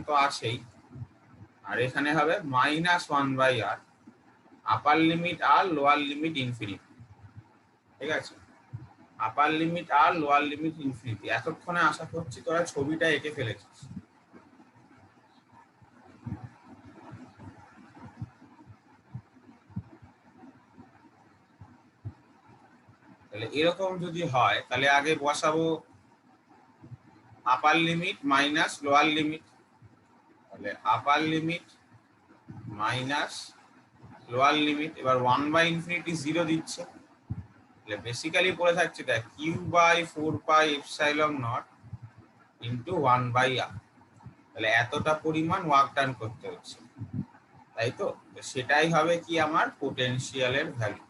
তো আছেই, আর এখানে হবে মাইনাস 1/r, আপার লিমিট আর লোয়ার লিমিট ইনফিনিটি। ঠিক আছে, আপার লিমিট আর লোয়ার লিমিট ইনফিনিটি। এতক্ষণে আশা করছি তোরা ছবিটা এঁকে ফেলেছিস। তাহলে এরকম যদি হয় তাহলে আগে বসাবো upper limit minus lower limit. তাহলে upper limit minus lower limit, এবার 1/∞ 0 দিচ্ছে, তাহলে বেসিক্যালি পড়ে থাকছে দেখ q/4πε0 ইন্টু 1/r। তাহলে এতটা পরিমাণ ওয়ার্ক ডান করতে হচ্ছে, তাই তো? সেটাই হবে কি আমার পোটেনশিয়ালের ভ্যালু।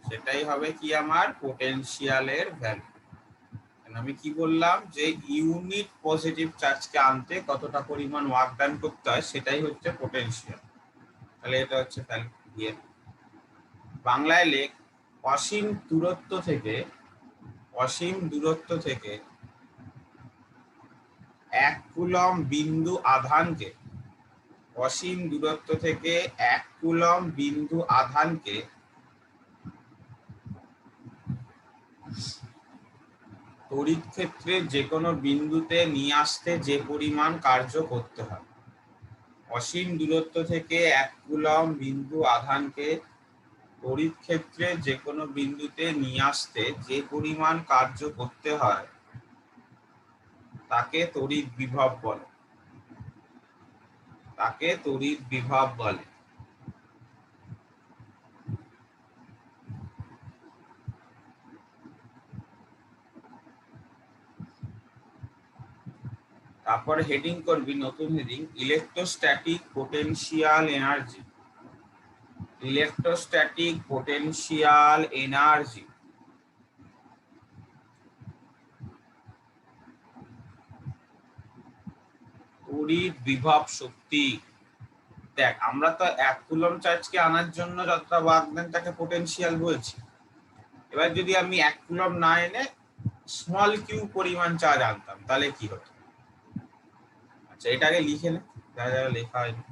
সেটাই হবে কি আমার পোটেনশিয়ালের ভ্যালু। আমি কি বললাম যে ইউনিট পজিটিভ চার্জকে আনতে কতটা পরিমাণ ওয়ার্ক ডান করতে হয় সেটাই হচ্ছে পোটেনশিয়াল। তাহলে এটা হচ্ছে ভ্যালু দিয়ে বাংলায় লেখ অসীম দূরত্ব থেকে 1 কুলম্ব বিন্দু আধানকে, অসীম দূরত্ব থেকে 1 কুলম্ব বিন্দু আধানকে তড়িৎ ক্ষেত্রে যে কোনো বিন্দুতে নিয়ে আসতে যে পরিমাণ কার্য করতে হয়। অসীম দূরত্ব থেকে 1 কুলম্ব বিন্দু আধানকে তড়িৎ ক্ষেত্রে যে কোনো বিন্দুতে নিয়ে আসতে যে পরিমাণ কার্য করতে হয় তাকে তড়িৎ বিভব বলে। তাকে তড়িৎ বিভব বলে। তারপরে হেডিং করবি নতুন heading, electrostatic potential energy. Electrostatic potential energy. তড়িৎ বিভব শক্তি। দেখ আমরা তো 1 কুলম্ব চার্জকে আনার জন্য যতটা ওয়ার্ক দেন তাকে পোটেনশিয়াল বলছি। এবার যদি আমি 1 কুলম্ব না এনে স্মল কিউ পরিমাণ চার্জ আনতাম তাহলে কি হতো? আচ্ছা, এটাকে লিখে নে, যা যা লেখা হয়নি।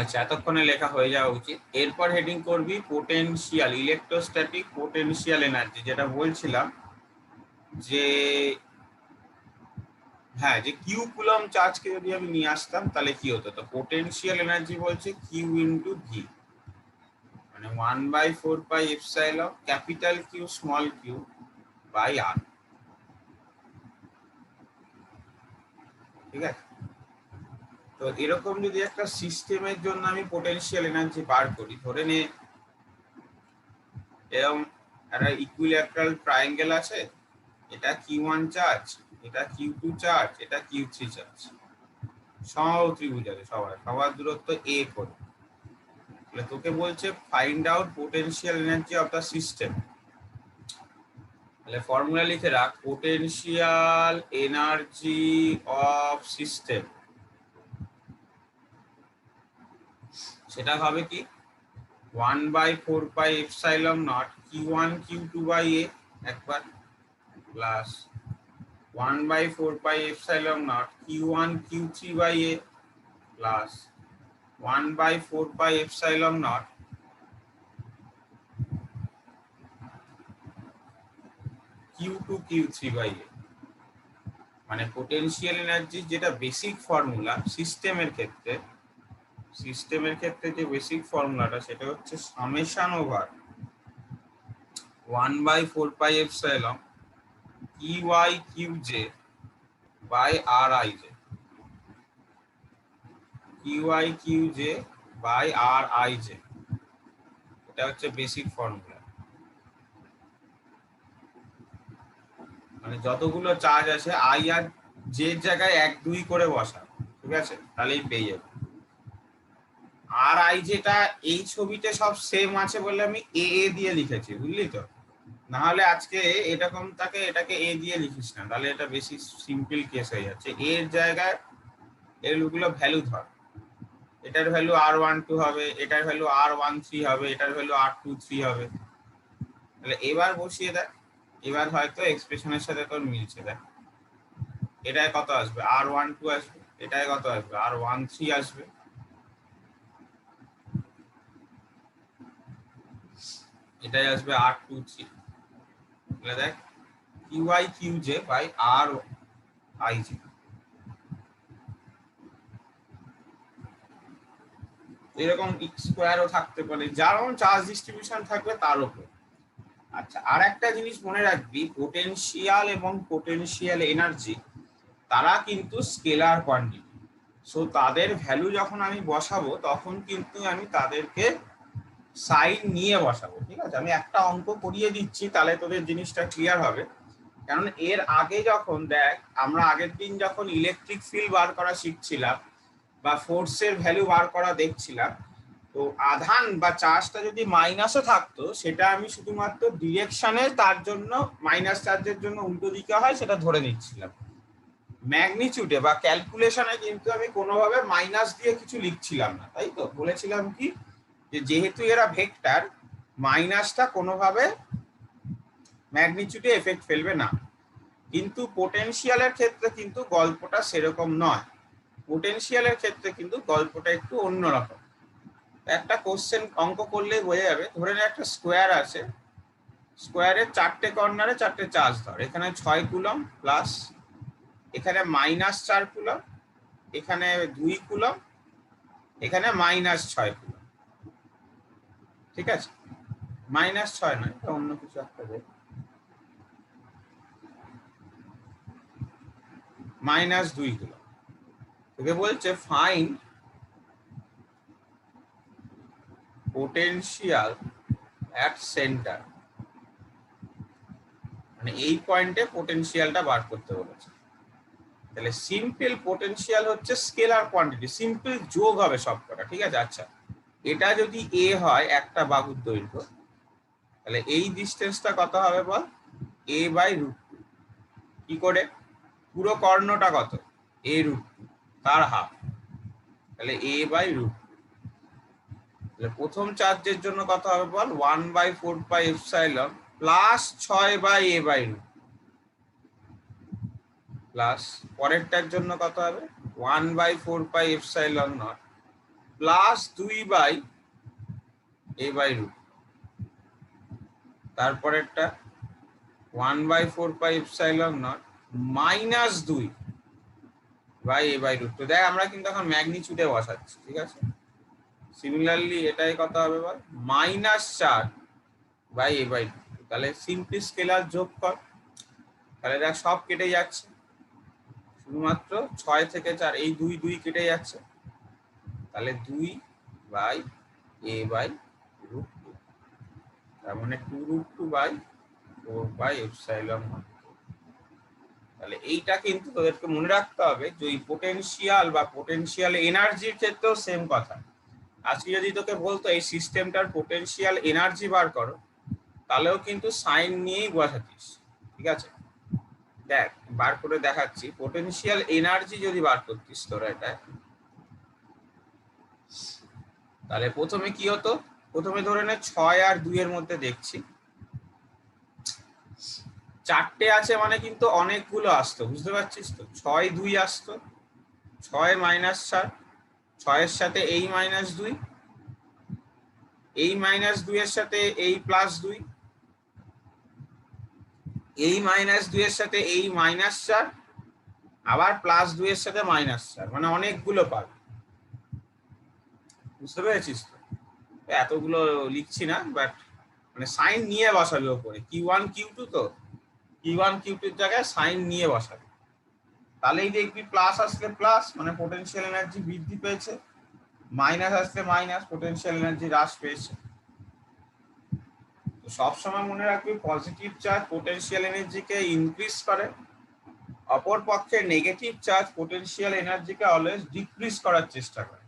আচ্ছা, এতক্ষণে লেখা হয়ে যাওয়া উচিত। এরপর হেডিং করবি পোটেনশিয়াল, ইলেকট্রোস্ট্যাটিক পোটেনশিয়াল এনার্জি, যেটা বলছিলাম যে হ্যাঁ, যে কিউ কুলম চার্জকে যদি আমি নিয়ে আসতাম তাহলে কি হতো, তো পোটেনশিয়াল এনার্জি বলছে কিউ ইন্টু ভি, মানে 1/4 pi epsilon capital Q small Q by R. ঠিক আছে, তো এরকম যদি একটা সিস্টেমের জন্য আমি পোটেনশিয়াল এনার্জি বার করি, ধরে নে এরকম একটা ইকুইল্যাটারাল ট্রায়াঙ্গেল আছে, এটা Q1 চার্জ, এটা Q2 চার্জ, এটা Q3 চার্জ, সমবাহু ত্রিভুজ আছে, সবার দূরত্ব a করে। তাহলে তোকে বলছে find out potential energy of the system. তাহলে ফর্মুলা লিখে রাখ, পোটেনশিয়াল এনার্জি অফ সিস্টেম, সেটা হবে কি 1/4 pi epsilon nought Q1 Q2 by a একবার, plus 1/4 pi epsilon nought Q1 Q3 by a, plus 1/4 pi epsilon nought Q2 Q3 by a। মানে পোটেনশিয়াল এনার্জি যেটা বেসিক ফর্মুলা সিস্টেমের ক্ষেত্রে, যে বেসিক ফর্মুলাটা সেটা হচ্ছে summation over 1/4 pi epsilon EY QJ by RIJ, QI QJ by RIJ, এটা হচ্ছে বেসিক ফর্মুলা। মানে যতগুলো চার্জ আছে আই আর জে জায়গায় 1 2 করে বসা, ঠিক আছে, তাহলেই পেয়ে যাবে। আর আই যেটা এই ছবিতে সব সেম আছে বলে আমি এ এ দিয়ে লিখেছি, বুঝলি তো, না হলে আজকে এরকম থাকে এটাকে এ দিয়ে লিখিস না, তাহলে এটা বেশি সিম্পল কেস হয়ে যাচ্ছে। এর জায়গায় এগুলো ভ্যালু ধর, এটার ভ্যালু R12 হবে, এটার ভ্যালু R13 হবে, এটার ভ্যালু R23 হবে। তাহলে এবার বসিয়ে দেখ, এবার হয়তো এক্সপ্রেশনের সাথে তোর মিলছে। দেখ এটায় কত আসবে, R12 আসবে, এটায় কত আসবে, R13 আসবে, এটাই আসবে R23। তাহলে দেখ QI QJ বাই RIJ, এরকম স্কোয়ারও থাকতে পারে, যেমন চার্জ ডিস্ট্রিবিউশন থাকবে তার উপর। আচ্ছা, আর একটা জিনিস মনে রাখবি, পোটেনশিয়াল এবং পোটেনশিয়াল এনার্জি তারা কিন্তু স্কেলার কোয়ান্টিটি। সো তাদের ভ্যালু যখন আমি বসাবো তখন কিন্তু আমি তাদেরকে সাইন নিয়ে বসাবো। ঠিক আছে, আমি একটা অঙ্ক করিয়ে দিচ্ছি তাহলে তোদের জিনিসটা ক্লিয়ার হবে। কারণ এর আগে যখন দেখ আমরা আগের দিন যখন ইলেকট্রিক ফিল্ড বার করা শিখছিলাম বা ফোর্সের ভ্যালু বার করা দেখছিলাম, তো আধান বা চার্জটা যদি মাইনাসে থাকতো সেটা আমি শুধুমাত্র ডিরেকশনে, তার জন্য মাইনাস চার্জের জন্য উল্টো দিকে হয় সেটা ধরে নিচ্ছিলাম। ম্যাগনিটিউডে বা ক্যালকুলেশনে কিন্তু আমি কোনোভাবে মাইনাস দিয়ে কিছু লিখছিলাম না, তাই তো বলেছিলাম কি যে যেহেতু এরা ভেক্টর, মাইনাসটা কোনোভাবে ম্যাগনিটিউডে এফেক্ট ফেলবে না। কিন্তু পোটেনশিয়ালের ক্ষেত্রে কিন্তু গল্পটা সেরকম নয়, পোটেনশিয়ালের ক্ষেত্রে কিন্তু গল্পটা একটু অন্যরকম। একটা কোশ্চেন অঙ্ক করলেই বোঝা যাবে। ধরে নে একটা স্কোয়ার আছে, স্কোয়ারের 4টে কর্নারে 4টে চার্জ ধর, এখানে 6 কুলম প্লাস এখানে -4 কুলম, এখানে 2 কুলম, এখানে -6 কুলম। ঠিক আছে, -6 নয়, অন্য কিছু একটা দেখ, -2 কুলম। তোকে বলছে ফাইন্ড পোটেনশিয়াল অ্যাট সেন্টার, মানে এই পয়েন্টে পোটেনশিয়ালটা বার করতে বলেছে। তাহলে সিম্পল পোটেনশিয়াল হচ্ছে স্কেলার কোয়ান্টিটি, সিম্পল যোগ হবে সবকটা। ঠিক আছে, আচ্ছা এটা যদি এ হয় একটা বাহুর দৈর্ঘ্য, তাহলে এই ডিসটেন্সটা কত হবে বল, a/√2। কি করে, পুরো কর্ণটা কত, a√2 তার হাফ, তাহলে a/√2। তাহলে প্রথম চার্জের জন্য কত হবে বল, 1/4 প্লাস 6/a/√2 প্লাস পরেরটার জন্য কত হবে 1/4 প্লাস +2/a/√, তারপরেরটা 1/4πε0 -2/a/√। তো দেখ আমরা কিন্তু এখন ম্যাগনিটিউডে বসাচ্ছি, ঠিক আছে। সিমিলারলি এটাই কত হবে বল, -4/a/√। তাহলে সিম্পলি স্কেলার যোগ কর, তাহলে দেখ সব কেটে যাচ্ছে, শুধুমাত্র 6 থেকে 4 এই 2 2 কেটে যাচ্ছে, তাহলে 2/a/√, তার মানে 2√2/4πε0। তাহলে এইটা কিন্তু তোদেরকে মনে রাখতে হবে যে ওই পোটেনশিয়াল বা পোটেনশিয়াল এনার্জির ক্ষেত্রেও সেম কথা। আজকে যদি তোকে বলতো এই সিস্টেমটার পোটেনশিয়াল এনার্জি বার করো, তাহলেও কিন্তু সাইন নিয়েই বসাতিস, ঠিক আছে। দেখ বার করে দেখাচ্ছি, পোটেনশিয়াল এনার্জি যদি বার করতিস তোরা এটা, তাহলে প্রথমে কি হতো, প্রথমে ধরে নে 6 আর 2 এর মধ্যে দেখছি 4টে আছে, মানে কিন্তু অনেকগুলো আসতো, বুঝতে পারছিস তো। 6 2 আসতো, 6 -4, 6 এর সাথে এই -2, এই -2 এর সাথে এই +2, এই -2 এর সাথে এই -4, আবার +2 এর সাথে -4, মানে অনেকগুলো পাবে, বুঝতে পেরেছিস তো। এতগুলো লিখছি না, বাট মানে সাইন নিয়ে বসাবে ওপরে, Q1 Q2, তো Q1 Q2 এর জায়গায় সাইন নিয়ে বসাবে, তাহলেই দেখবি প্লাস আসলে প্লাস মানে পোটেনশিয়াল এনার্জি বৃদ্ধি পেয়েছে, মাইনাস আসলে মাইনাস পোটেনশিয়াল এনার্জি হ্রাস পেয়েছে। তো সবসময় মনে রাখবি positive charge potential energy increase করে, অপর পক্ষে negative charge potential energy always decrease করার চেষ্টা করে।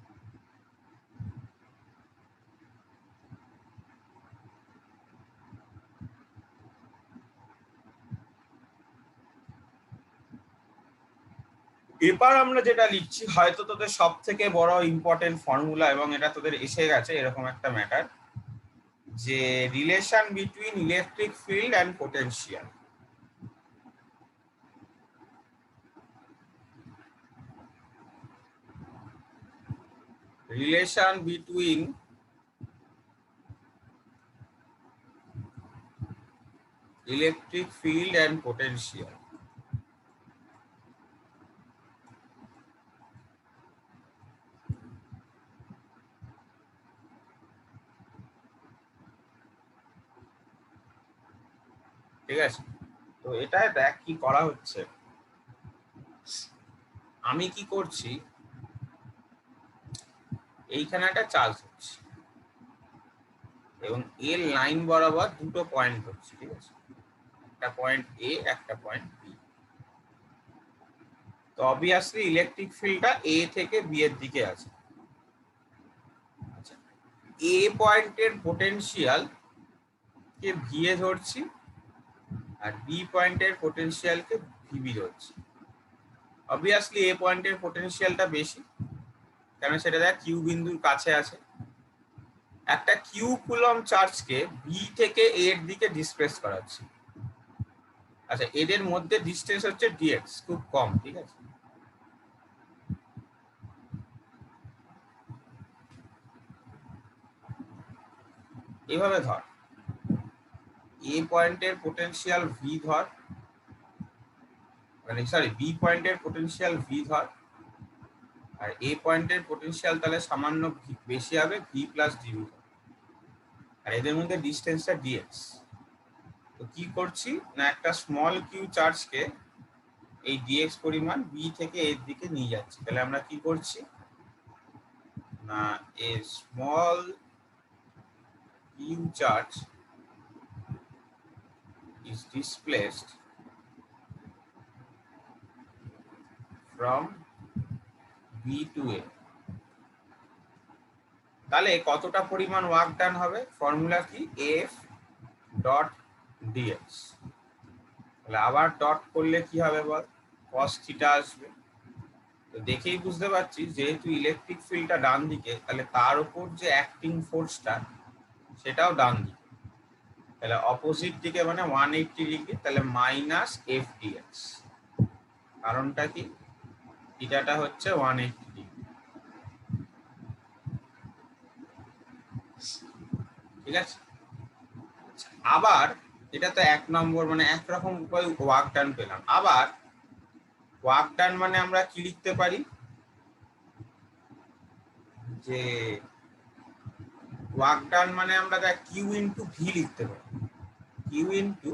এবার আমরা যেটা লিখছি, হয়তো তোদের সব থেকে বড় ইম্পর্টেন্ট ফর্মুলা, এবং এটা তোদের এসে গেছে এরকম একটা ম্যাটার, যে relation between electric field and potential. Relation between electric field and potential. ঠিক আছে, তো এটাই দেখ কি করা হচ্ছে। আমি কি করছি, এইখানে একটা চার্জ হচ্ছে এবং এর লাইন বরাবর দুটো পয়েন্ট হচ্ছে, ঠিক আছে, একটা পয়েন্ট এ, একটা পয়েন্ট বি। তো অবভিয়াসলি ইলেকট্রিক ফিল্ডটা এ থেকে বি এর দিকে আছে। আচ্ছা, এ পয়েন্টের পোটেনশিয়াল কে ভি এ ধরছি, আর বি পয়েন্টের পোটেনশিয়ালকে ভিবি ধরছি। অবভিয়াসলি এ পয়েন্টের পোটেনশিয়ালটা বেশি, কারণ সেটা দেখ কিউ বিন্দুর কাছে আছে। একটা কিউ কুলম চার্জকে বি থেকে এ এর দিকে ডিসপ্লেস করাচ্ছি। আচ্ছা, এদের মধ্যে ডিসটেন্স হচ্ছে ডিএক্স, খুব কম, ঠিক আছে। এভাবে ধর, এ পয়েন্টের পোটেনশিয়াল ভি ধর, মানে সরি বি পয়েন্টের পোটেনশিয়াল ভি ধর, আর এ পয়েন্টের পোটেনশিয়াল তাহলে সামান্য বেশি হবে, ভি প্লাস ডিভি, আর এদের মধ্যে ডিসটেন্সটা ডিএক্স। তো কি করছি না, একটা স্মল কিউ চার্জকে এই ডিএক্স পরিমাণ বি থেকে এর দিকে নিয়ে যাচ্ছি। তাহলে আমরা কি করছি না, a small Q charge is displaced from B to A। তাহলে কতটা পরিমাণ ওয়ার্ক ডান হবে, ফর্মুলা কি, F ডট dx। তাহলে আবার ডট করলে কি হবে বল, cos থিটা আসবে। তো দেখেই বুঝতে পারছিস যেহেতু ইলেকট্রিক ফিল্ডটা ডান দিকে, তাহলে তার উপর যে অ্যাক্টিং ফোর্সটা সেটাও ডান দিকে, তাহলে অপোজিট দিকে মানে 180 ডিগ্রি, তাহলে মাইনাস এফ ডিএক্স। কারণটা কি, থিটাটা হচ্ছে 180 ডিগ্রি। ঠিক আছে। আবার এটা তো 1 নম্বর, মানে একরকম উপায় ওয়ার্ক ডান পেলাম। আবার ওয়ার্ক ডান মানে আমরা কি লিখতে পারি, যে ওয়ার্ক ডান মানে আমরা কিউ ইন্টু ভি লিখতে পারি, কিউ ইন্টু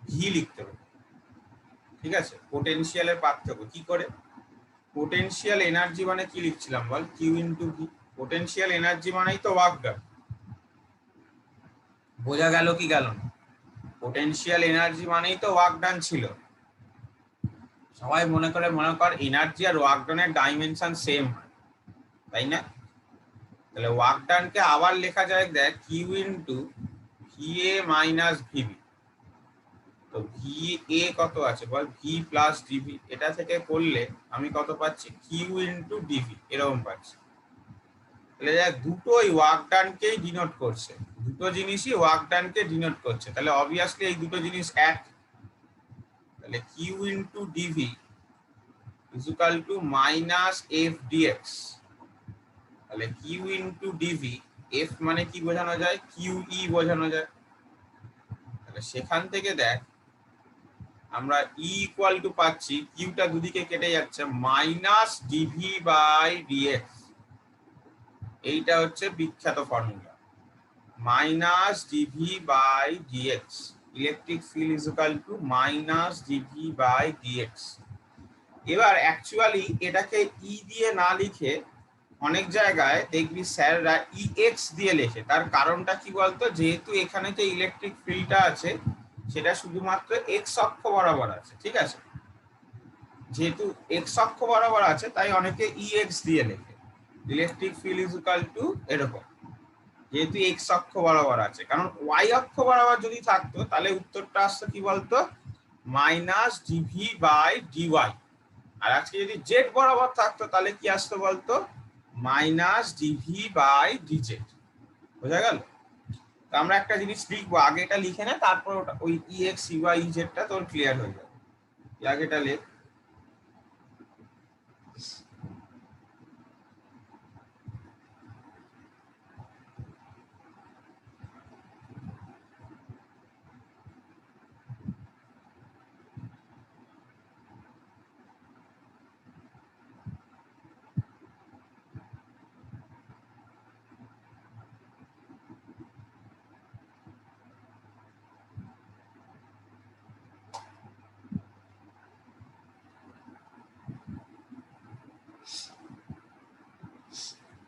ভি লিখতে পারি। ঠিক আছে, পোটেনশিয়ালের পার্থক্য কি করে, পোটেনশিয়াল এনার্জি মানে কি লিখছিলাম বল, Q into V. Potential energy মানেই তো ওয়ার্ক ডান। বোঝা গেল কি গেল না? পোটেনশিয়াল এনার্জি মানেই তো ওয়ার্ক ডান ছিল। সবাই মনে কর এনার্জি আর ওয়ার্ক ডানের ডাইমেনশন সেম হয়, তাই না? তাহলে ওয়ার্ক ডানকে আবার লেখা যায় দেখ Q into V A minus VB. তো ভি এ কত আছে বল, ভি প্লাস ডিভি। এটা থেকে করলে আমি কত পাচ্ছি, কিউ ইন্টু ডিভি, এরকম পাচ্ছি। তাহলে দেখ দুটোই ওয়ার্ক ডানকেই ডিনোট করছে, দুটো জিনিসই ওয়ার্ক ডানকে ডিনোট করছে। তাহলে অবভিয়াসলি এই দুটো জিনিস এক। তাহলে Q into DV is equal to minus F DX. তাহলে কিউ ইন্টু ডিভি, এফ মানে কি বোঝানো যায়, কিউ ই বোঝানো যায়। তাহলে সেখান থেকে দেখ আমরা ই ইকুয়াল টু পাচ্ছি, কিউটা দুদিকে কেটে যাচ্ছে, মাইনাস ডিভি বাই ডিএক্স। এইটা হচ্ছে বিখ্যাত formula, minus DV by DX. Electric field is equal to minus DV by DX. এবার অ্যাকচুয়ালি এটাকে ই দিয়ে না লিখে অনেক জায়গায় দেখবি স্যাররা ইএক্স দিয়ে লেখে। তার কারণটা কি বলতো, যেহেতু এখানে যে ইলেকট্রিক ফিল্ডটা আছে সেটা শুধুমাত্র এক্স অক্ষ বরাবর আছে। ঠিক আছে, যেহেতু এক্স অক্ষ বরাবর আছে তাই অনেকে ইএক্স দিয়ে লেখে, electric field is equal two এরকম, যেহেতু এক্স অক্ষ বরাবর আছে। কারণ ওয়াই অক্ষ বরাবর যদি থাকতো তাহলে উত্তরটা আসতো কি বলতো, মাইনাস ডিভি বাই ডিওয়াই। আর আজকে যদি জেড বরাবর থাকতো তাহলে কি আসতো বলতো, মাইনাস ডিভি বাই ডিজেড। বোঝা গেল? তো আমরা একটা জিনিস লিখবো, আগে এটা লিখে নে, তারপর ওটা ওই ইএক্স ইওয়াই ইজেডটা তোর ক্লিয়ার হয়ে যাবে। আগে এটা লেখ।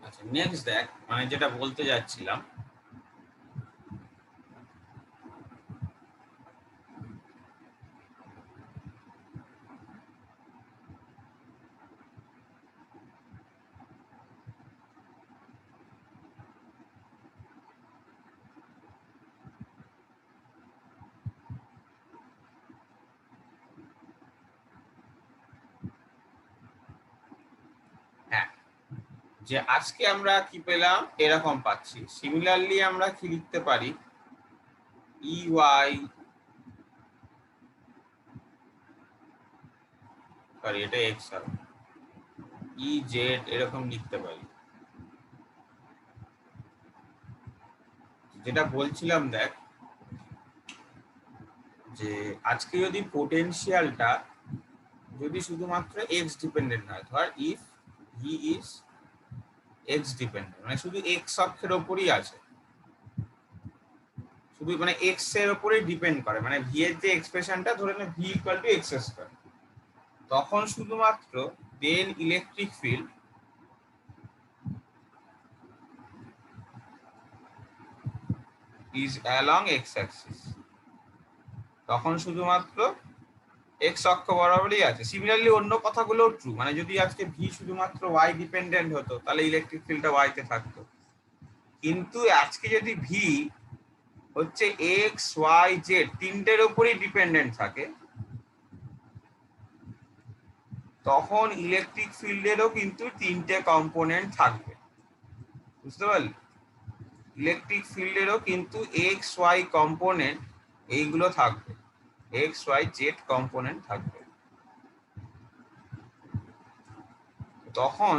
আচ্ছা নেক্সট দেখ, মানে যেটা বলতে যাচ্ছিলাম, হ্যাঁ, যে আজকে আমরা কি পেলাম এরকম পাচ্ছি। সিমিলারলি আমরা কি লিখতে পারি, ই ওয়াই, সরি এটা এক্স হবে, ই জেড এরকম লিখতে পারি। যেটা বলছিলাম দেখ, যে আজকে যদি পোটেনশিয়ালটা যদি শুধুমাত্র এক্স ডিপেন্ডেন্ট হয়, ধর if V is x dependent, মানে শুধু এক্স অক্ষের ওপরই আছে, শুধু মানে এক্স এর উপরেই ডিপেন্ড করে, মানে ভি এর যে এক্সপ্রেশনটা ধরে নে V equal to X square, তখন শুধুমাত্র then electric field is along X axis, তখন শুধুমাত্র এক্স অক্ষ বরাবরই আছে। সিমিলারলি অন্য কথাগুলো ট্রু, মানে যদি আজকে ভি শুধুমাত্র ওয়াই ডিপেন্ডেন্ট হতো তাহলে ইলেকট্রিক ফিল্ডটা ওয়াইতে থাকতো। কিন্তু আজকে যদি ভি হচ্ছে এক্স ওয়াই জেড তিনটের উপরই ডিপেন্ডেন্ট থাকে, তখন ইলেকট্রিক ফিল্ডেরও কিন্তু তিনটে কম্পোনেন্ট থাকবে। বুঝতে পারলি? ইলেকট্রিক ফিল্ডেরও কিন্তু এক্স ওয়াই কম্পোনেন্ট এইগুলো থাকবে, এক্স ওয়াই জেড কম্পোনেন্ট থাকবে। তখন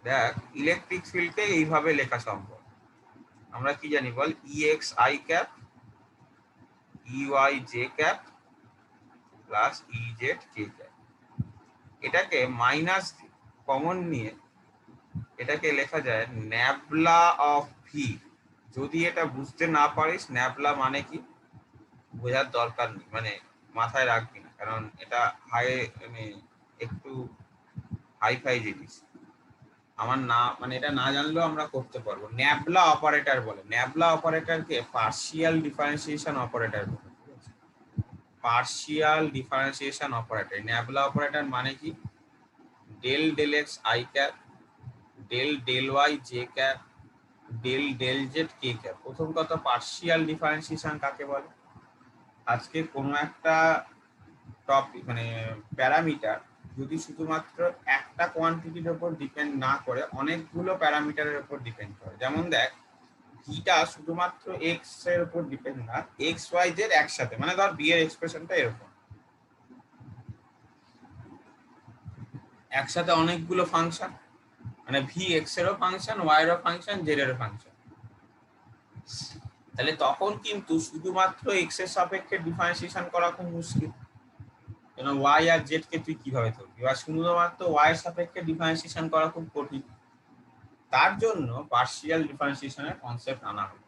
দেখ ইলেকট্রিক ফিল্ডকে এইভাবে লেখা সম্ভব, আমরা কি জানি বল, ex I cap ey j cap plus ez k cap. এটাকে মাইনাস কমন নিয়ে এটাকে লেখা যায় ন্যাবলা অফ ভি। যদি এটা বুঝতে না পারিস ন্যাবলা মানে কি বোঝার দরকার নেই, মানে মাথায় রাখবি না, কারণ এটা হাই মানে একটু হাইফাই জিনিস। আমার না মানে এটা না জানলেও আমরা করতে পারবো। ন্যাবলা অপারেটর বলে, ন্যাবলা অপারেটরকে পার্শিয়াল ডিফারেন্সিয়েশন অপারেটর বলে। Partial differentiation operator, nabla operator মানে কি del del X I cap del del Y J cap del del Z K cap. প্রথম কথা পার্শিয়াল ডিফারেন্সিয়েশন কাকে বলে? আজকে কোনো একটা টপিক মানে প্যারামিটার যদি শুধুমাত্র একটা কোয়ান্টিটির উপর ডিপেন্ড না করে অনেকগুলো প্যারামিটারের উপর ডিপেন্ড করে। যেমন দেখ ভিটা শুধুমাত্র এক্স এর উপর ডিপেন্ড না, এক্স ওয়াই জেড একসাথে, মানে ধর বি এর এক্সপ্রেশনটা এরকম, একসাথে অনেকগুলো ফাংশন, মানে ভি এক্স এরও ফাংশন, ওয়াই এরও ফাংশন, জেড এরও ফাংশন। তাহলে তখন কিন্তু শুধুমাত্র এক্স এর সাপেক্ষে ডিফারেন্সিয়েশন করা খুব মুশকিল, কেন ওয়াই আর জেড কে তুই কিভাবে ধরবি, বা শুধুমাত্র ওয়াই এর সাপেক্ষে ডিফারেন্সিয়েশন করা খুব কঠিন। তার জন্য পার্শিয়াল ডিফারেন্সিয়েশনের কনসেপ্ট আনা হলো,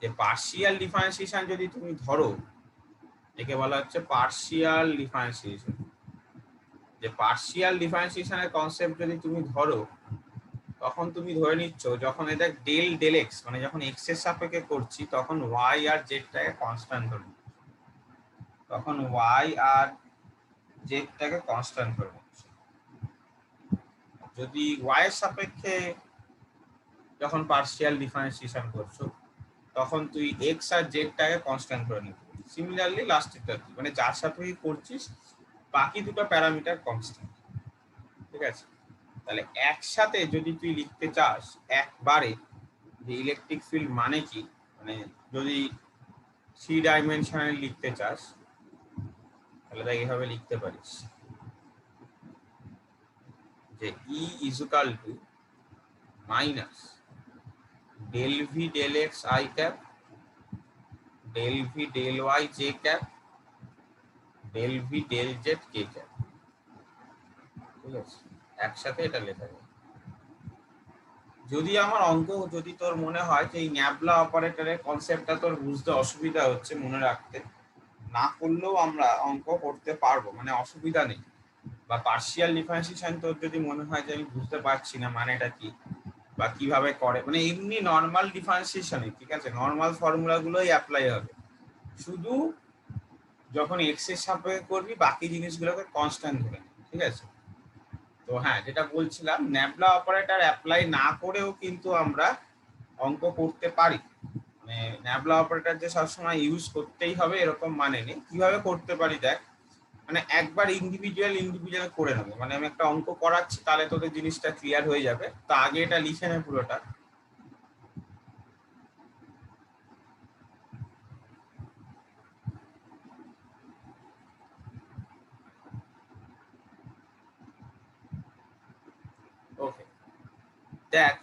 যে পার্শিয়াল ডিফারেন্সিয়েশন যদি তুমি ধরো, একে বলা হচ্ছে পার্শিয়াল ডিফারেন্সিয়েশন। যে পার্শিয়াল ডিফারেন্সিয়েশনের কনসেপ্ট যদি তুমি ধরো, তখন তুমি ধরে নিচ্ছ যখন এটা ডেল ডেল এক্স মানে যখন এক্স এর সাপেক্ষে করছি তখন ওয়াই আর জেডটাকে কনস্ট্যান্ট ধরে নিচ্ছি, তখন ওয়াই আর জেডটাকে কনস্ট্যান্ট ধরে নিচ্ছি। যদি ওয়াই এর সাপেক্ষে যখন পার্শিয়াল ডিফারেন্সিয়েশন করছো তখন তুই এক্স আর জেডটাকে কনস্ট্যান্ট করে নিতে। সিমিলারলি লাস্টেরটা মানে যার সাপেক্ষে করছিস বাকি দুটো প্যারামিটার কনস্ট্যান্ট, ঠিক আছে? তাহলে একসাথে যদি তুই লিখতে চাস একবারে যে ইলেকট্রিক ফিল্ড মানে কি, মানে যদি 3 ডাইমেনশনাল লিখতে চাস তাহলে তাই এভাবে লিখতে পারিস যে E equal to minus del V del X I cap del V del Y J cap del V del Z K cap. ঠিক আছে, একসাথে এটা লেখা যায়। যদি আমার অঙ্ক যদি তোর মনে হয় যে এই ন্যাবলা অপারেটরের কনসেপ্টটা তোর বুঝতে অসুবিধা হচ্ছে মনে রাখতে, না করলেও আমরা অঙ্ক করতে পারবো, মানে অসুবিধা নেই। বা পার্শিয়াল ডিফারেন্সিয়েশন তোর যদি মনে হয় যে আমি বুঝতে পারছি না মানেটা কি বা কিভাবে করে, মানে এমনি নর্মাল ডিফারেন্সিয়েশনে ঠিক আছে নর্মাল ফর্মুলা গুলোই অ্যাপ্লাই হবে, শুধু যখন এক্স এর সাপেক্ষে করবি বাকি জিনিসগুলোকে কনস্ট্যান্ট ধরে নিবি, ঠিক আছে? তো হ্যাঁ, যেটা বলছিলাম ন্যাবলা অপারেটর অ্যাপ্লাই না করেও কিন্তু আমরা অঙ্ক করতে পারি। মানে ন্যাবলা অপারেটর যে সবসময় ইউজ করতেই হবে এরকম মানে নেই। কিভাবে করতে পারি দেখ, মানে একবার ইন্ডিভিজুয়াল করে নেবো, মানে আমি একটা অঙ্ক করাচ্ছি তাহলে তোদের জিনিসটা ক্লিয়ার হয়ে যাবে। তা আগে এটা লিখে নে পুরোটা। ওকে, দেখ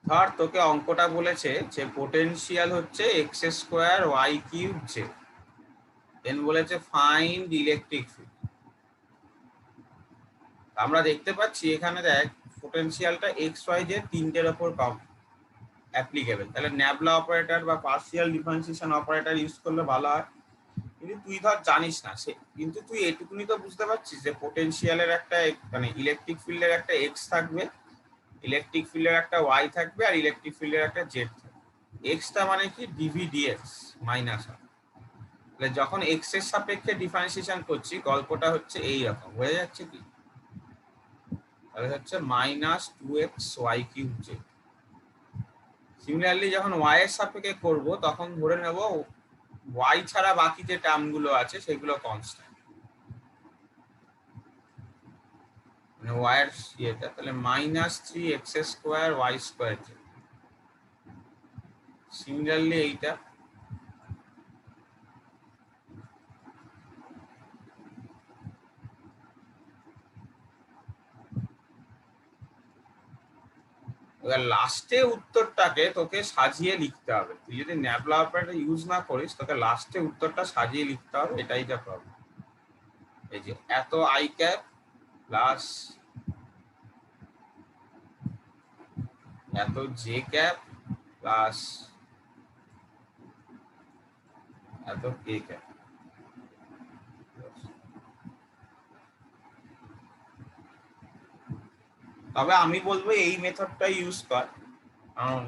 ধর তোকে অঙ্কটা বলেছে যে পোটেনশিয়াল হচ্ছে X square Y cube Z, then বলেছে ফাইন্ড ইলেকট্রিক ফিল্ড। আমরা দেখতে পাচ্ছি এখানে দেখ পোটেনশিয়ালটা এক্স ওয়াই জেড তিনটের ওপর অ্যাপ্লিকেবল, তাহলে ন্যাবলা অপারেটর বা পার্শিয়াল ডিফারেন্সিয়েশন অপারেটর ইউজ করলে ভালো হয়। কিন্তু তুই ধর জানিস না সে, কিন্তু তুই এটুকুনি তো বুঝতে পারছিস যে পোটেনশিয়ালের একটা মানে ইলেকট্রিক ফিল্ডের একটা এক্স থাকবে, ইলেকট্রিক ফিল্ডের একটা ওয়াই থাকবে আর ইলেকট্রিক ফিল্ডের একটা জেড থাকবে। এক্সটা মানে কি ডিভি ডিএক্স মাইনাস হয়। তাহলে যখন এক্স এর সাপেক্ষে ডিফারেন্সিয়েশন করছি গল্পটা হচ্ছে এই রকম হয়ে যাচ্ছে কি, তাহলে হচ্ছে minus 2x Y cube Z. Similarly যখন ওয়াই এর সাপেক্ষে করব তখন ধরে নেব ওয়াই ছাড়া বাকি যে টার্মগুলো আছে সেগুলো কনস্ট্যান্ট, মানে ওয়াই এর ইয়েটা, তাহলে minus 3x square Y square Z. Similarly এইটা এবার লাস্টে উত্তরটাকে তোকে সাজিয়ে লিখতে হবে। তুই যদি ন্যাবলা অপারেটর ইউজ না করিস তোকে লাস্টে উত্তরটা সাজিয়ে লিখতে হবে, এটাই যা প্রবলেম। এই যে এত আই ক্যাপ প্লাস এত জে ক্যাপ প্লাস এত কে ক্যাপ। তবে আমি বলবো এই মেথডটা ইউজ কর, কারণ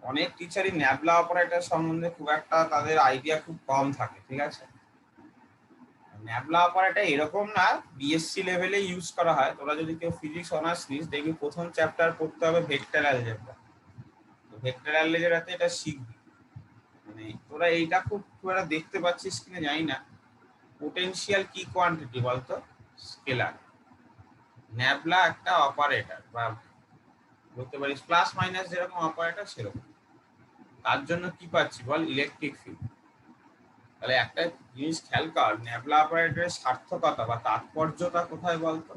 অনেক টিচারই ন্যাবলা অপারেটর সম্বন্ধে খুব একটা তাদের আইডিয়া খুব কম থাকে, ঠিক আছে। ন্যাবলা অপারেটর এরকম না বিএসসি লেভেলে ইউজ করা হয়। তোরা যদি কেউ ফিজিক্স অনার্স নিস দেখবি প্রথম চ্যাপ্টার পড়তে হবে ভেক্টর অ্যালজেব্রা। ভেক্টর অ্যালজেব্রাতে এটা শিখবি। মানে তোরা এইটা খুব একটা দেখতে পাচ্ছিস কিনা জানি না, পোটেনশিয়াল কি কোয়ান্টিটি বলতো, স্কেলার। ন্যাবলা একটা অপারেটর বা বলতে পারিস প্লাস মাইনাস যেরকম অপারেটর সেরকম। তার জন্য কি পাচ্ছি বল, ইলেকট্রিক ফিল্ড। তাহলে একটা জিনিস খেয়াল কর, ন্যাবলা অপারেটরের সার্থকতা বা তাৎপর্যতা কোথায় বলতো,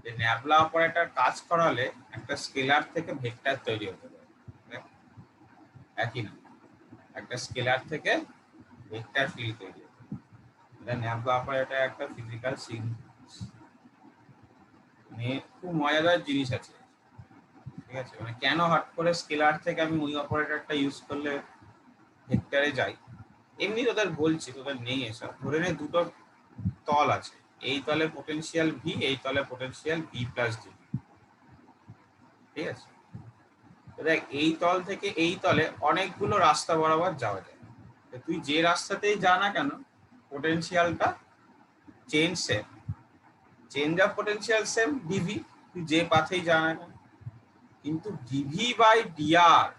যে ন্যাবলা অপারেটর কাজ করালে একটা স্কেলার থেকে ভেক্টর তৈরি হতে পারে। একই না, একটা স্কেলার থেকে ভেক্টর ফিল্ড তৈরি হতে পারে। এটা ন্যাবলা অপারেটর একটা ফিজিক্যাল সিগনিফিকেন্স। মানে খুব মজাদার জিনিস আছে, ঠিক আছে। মানে কেন হট করে স্কেলার থেকে আমি ওই অপারেটরটা ইউজ করলে ভেক্টরে যাই। এমনি তোদের বলছি, তোদের নেই এসব। ধরে নে দুটো তল আছে, এই তলে পোটেনশিয়াল ভি, এই তলে পোটেনশিয়াল ভি প্লাস ডি, ঠিক আছে। দেখ এই তল থেকে এই তলে অনেকগুলো রাস্তা বরাবর যাওয়া যায়। তুই যে রাস্তাতেই যা না কেন পোটেনশিয়ালটা change of potential same DV, তুই যে পাথেই যা না কেন। কিন্তু ডিভি বাই ডিআর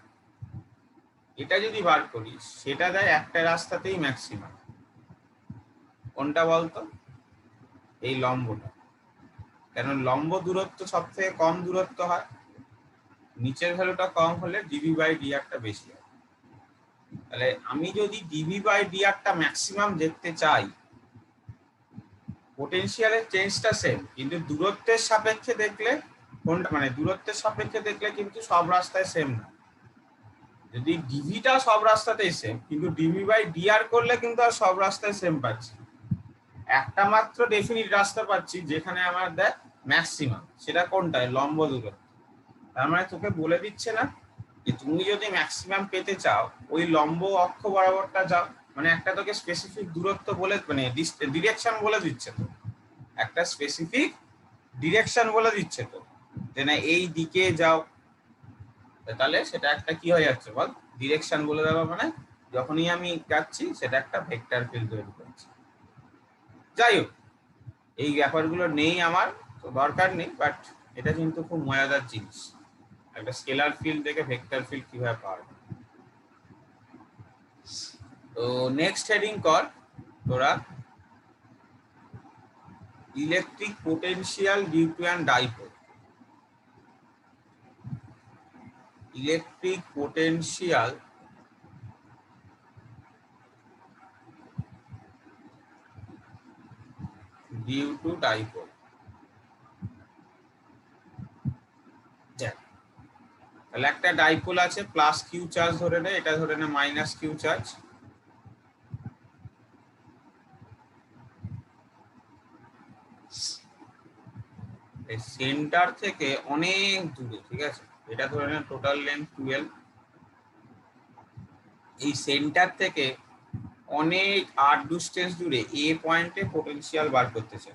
এটা যদি বার করিস সেটা দেয় একটা রাস্তাতেই ম্যাক্সিমাম। কোনটা বলতো, এই লম্বটা। কেন লম্ব দূরত্ব সব থেকে কম দূরত্ব হয়, নিচের ভ্যালুটা কম হলে ডিভি বাই ডিআরটা বেশি হয়। তাহলে আমি যদি ডিভি বাই ডিআরটা ম্যাক্সিমাম দেখতে চাই, পোটেনশিয়ালের চেঞ্জটা সেম, কিন্তু দূরত্বের সাপেক্ষে দেখলে কোনটা, মানে দূরত্বের সাপেক্ষে দেখলে কিন্তু সব রাস্তায় সেম না। যদি ডিভিটা সব রাস্তাতেই সেম, কিন্তু ডিভি বাই ডিআর করলে কিন্তু আর সব রাস্তায় সেম পাচ্ছি। একটা মাত্র ডেফিনিট রাস্তা পাচ্ছি যেখানে আমার দেখ ম্যাক্সিমাম, সেটা কোনটায়, লম্ব দূরত্ব। তার মানে তোকে বলে দিচ্ছে না যে তুমি যদি ম্যাক্সিমাম পেতে চাও ওই লম্ব অক্ষ বরাবরটা যাও, মানে একটা তোকে স্পেসিফিক দূরত্ব বলে, মানে ডিরেকশন বলে দিচ্ছে তো, একটা স্পেসিফিক ডিরেকশন বলে দিচ্ছে তো, যে না এই দিকে যাও। তাহলে সেটা একটা কি হয়ে যাচ্ছে বল, ডিরেকশন বলে দেওয়া, মানে যখনই আমি যাচ্ছি সেটা একটা ভেক্টর ফিল্ড তৈরি করছে। যাই হোক, এই ব্যাপারগুলো নেই আমার তো দরকার নেই, বাট এটা কিন্তু খুব মজাদার জিনিস, একটা স্কেলার ফিল্ড থেকে ভেক্টর ফিল্ড কিভাবে পাওয়া যায়। তো নেক্সট হেডিং কর তোরা, electric potential due to an dipole. Electric potential due to dipole. তাহলে একটা ডাইপোল আছে, প্লাস কিউ চার্জ ধরে নে, এটা ধরে নে মাইনাস কিউ চার্জ। সেন্টার থেকে অনেক দূরে, ঠিক আছে, এটা ধরে নে টোটাল লেন্থ 12। এই সেন্টার থেকে অনেক আর ডিস্টেন্স দূরে এ পয়েন্টে পোটেনশিয়াল বার করতেছে।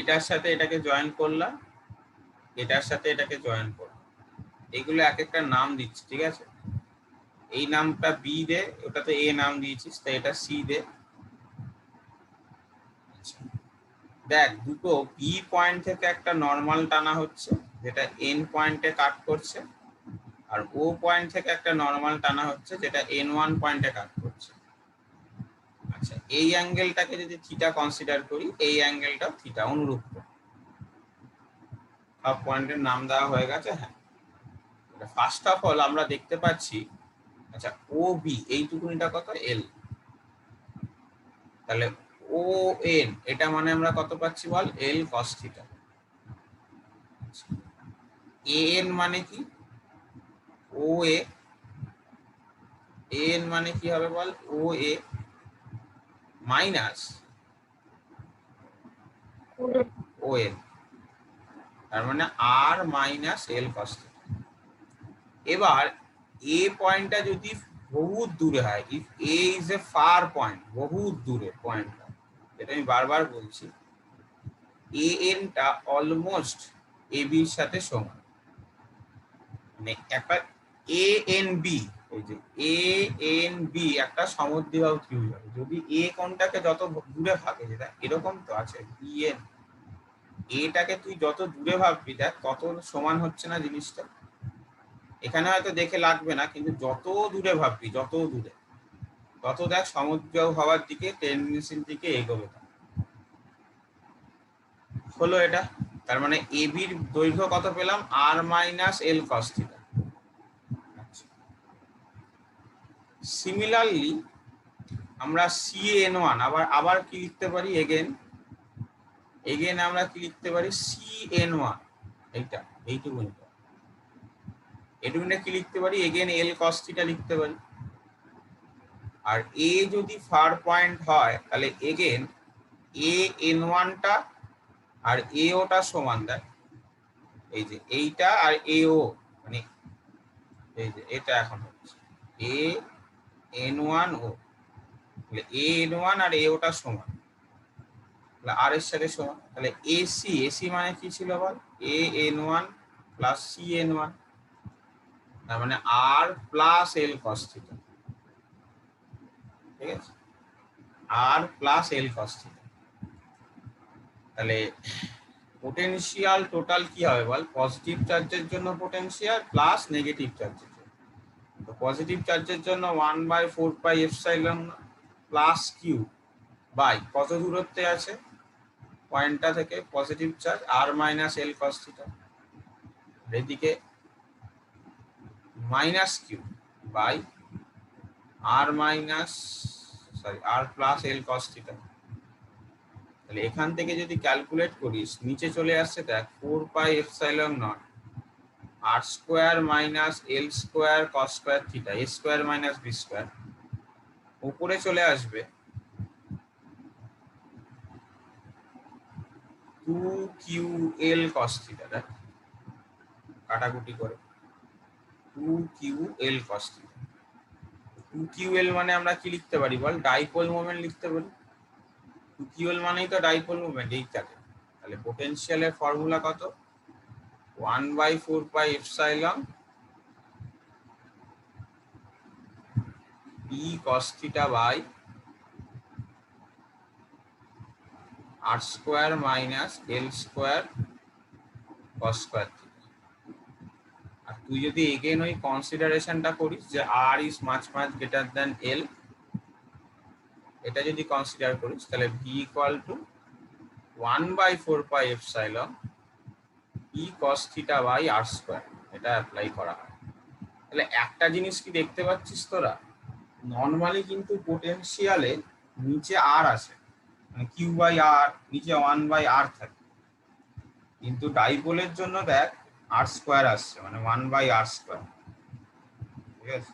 এটার সাথে এটাকে জয়েন করলাম, এটার সাথে এটাকে জয়েন করলাম, এগুলো এক একটা নাম দিচ্ছি, ঠিক আছে। এই নামটা বি দে, ওটাতে এ নাম দিয়েছিস, তাই এটা সি দে। দেখ দুটো বি পয়েন্ট থেকে একটা নর্মাল টানা হচ্ছে যেটা এন পয়েন্টে কাট করছে, আর ও পয়েন্ট থেকে একটা নর্মাল টানা হচ্ছে যেটা n1 পয়েন্টে কাট করছে। আচ্ছা, এই অ্যাঙ্গেলটাকে যদি থিটা কনসিডার করি, এই অ্যাঙ্গেলটা থিটা অনুরূপ। সব পয়েন্টের নাম দেওয়া হয়ে গেছে। হ্যাঁ, ফার্স্ট অফ অল আমরা দেখতে পাচ্ছি, আচ্ছা ও বি এইটুকুনিটা কত, এল। তাহলে ও এন এটা মানে আমরা কত পাচ্ছি বল, এল কস থিটা। an মানে কি, ও এ, an মানে কি হবে বল, ও এ মাইনাস ও এন, তার মানে আর মাইনাস এল কস থিটা। এবার এ পয়েন্টটা যদি বহুত দূরে হয়, if A is a fur point, বহুত দূরে পয়েন্ট, যেটা আমি বারবার বলছি, এ এনটা অলমোস্ট এ বির সাথে সমান, মানে একটা এ এন বি, এই যে এ এন বি একটা সমদ্বিবাহু ত্রিভুজ হবে যদি এ কোণটাকে যত দূরে ভাগে, যেটা এরকম তো আছে বি এন, এটাকে তুই যত দূরে ভাববি দেখ তত সমান হচ্ছে না জিনিসটা। এখানে হয়তো দেখে লাগবে না, কিন্তু যত দূরে ভাববি, যত দূরে, তত দেখ সমদ্বিবাহু হওয়ার দিকে, টেন্ডেন্সির দিকে এগোবে। হলো এটা, তার মানে এ বির দৈর্ঘ্য কত পেলাম, আর minus L cos theta. Similarly আমরা CN1 আবার কি লিখতে পারি, এগেন আমরা কি লিখতে পারি, CN1, এইটুকুনি কি লিখতে পারি, এগেন এল কস থিটা লিখতে পারি। আর এ যদি ফার পয়েন্ট হয় তাহলে এগেন AN1 টা আর AO টা সমান দেয়, এই যে এইটা আর AO, মানে এই যে এটা এখন হচ্ছে AN1O, তাহলে AN1 আর AO টা সমান, তাহলে আর এর সাথে সমান, তাহলে এসি মানে কি ছিল বল, AN1 প্লাস CN1, তার মানে আর প্লাস এল কস থিটা, ঠিক আছে, আর প্লাস এল কস থিটা। তাহলে পোটেনশিয়াল টোটাল কি হবে বল, পজিটিভ চার্জের জন্য পোটেনশিয়াল প্লাস নেগেটিভ চার্জের জন্য, তো পজিটিভ চার্জের জন্য 1/4πε প্লাস কিউ বাই কত দূরত্বে আছে পয়েন্টটা থেকে পজিটিভ চার্জ, আর মাইনাস এল কস থিটা, এদিকে minus Q by R plus L cos theta. তাহলে এখান থেকে যদি ক্যালকুলেট করিস নিচে চলে আসছে দেখ 4πε0 আর square minus L square cos square theta, এ স্কোয়ার মাইনাস বি স্কোয়ার, উপরে চলে আসবে 2QL cos থিটা, দেখ কাটাকুটি করে 2QL cos থিটা। 2QL মানে আমরা কি লিখতে পারি বল, ডাইপোল মোমেন্ট লিখতে পারি, 2QL মানেই তো ডাইপোল মোমেন্ট এইটাকে। তাহলে পোটেনশিয়ালের ফর্মুলা কত, 1/4πε B cos theta by R square minus L square cos square theta. আর তুই যদি এগেন ওই কনসিডারেশনটা করিস যে R is much greater than L, এটা যদি কনসিডার করিস তাহলে V equal to 1/4πε B cos theta by R square, এটা অ্যাপ্লাই করা হয়। তাহলে একটা জিনিস কি দেখতে পাচ্ছিস তোরা, নর্মালি কিন্তু পোটেনশিয়ালে নিচে আর আছে, মানে কিউ বাই আর, নিচে 1/r থাকে, কিন্তু ডাইপোলের জন্য দেখ আর স্কোয়ার আসছে, মানে 1/r স্কোয়ার, ঠিক আছে।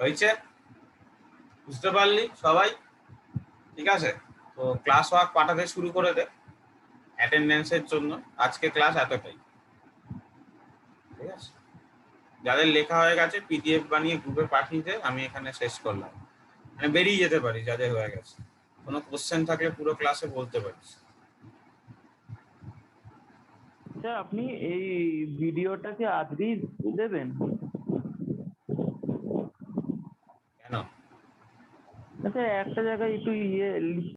হয়েছে, বুঝতে পারলি সবাই, ঠিক আছে। তো ক্লাস ওয়ার্ক পাঠাতে শুরু করে দে অ্যাটেন্ডেন্সের জন্য, আজকে ক্লাস এতটাই, ঠিক আছে। যাদের লেখা হয়ে গেছে পিডিএফ বানিয়ে গ্রুপে পাঠিয়ে দে, আমি এখানে শেষ করলাম, মানে বেরিয়ে যেতে পারি যাদের হয়ে গেছে। কোনো কোশ্চেন থাকলে পুরো ক্লাসে বলতে পারিস। স্যার আপনি এই ভিডিওটাকে আজকেই দেবেন? কেন? স্যার একটা জায়গায় একটু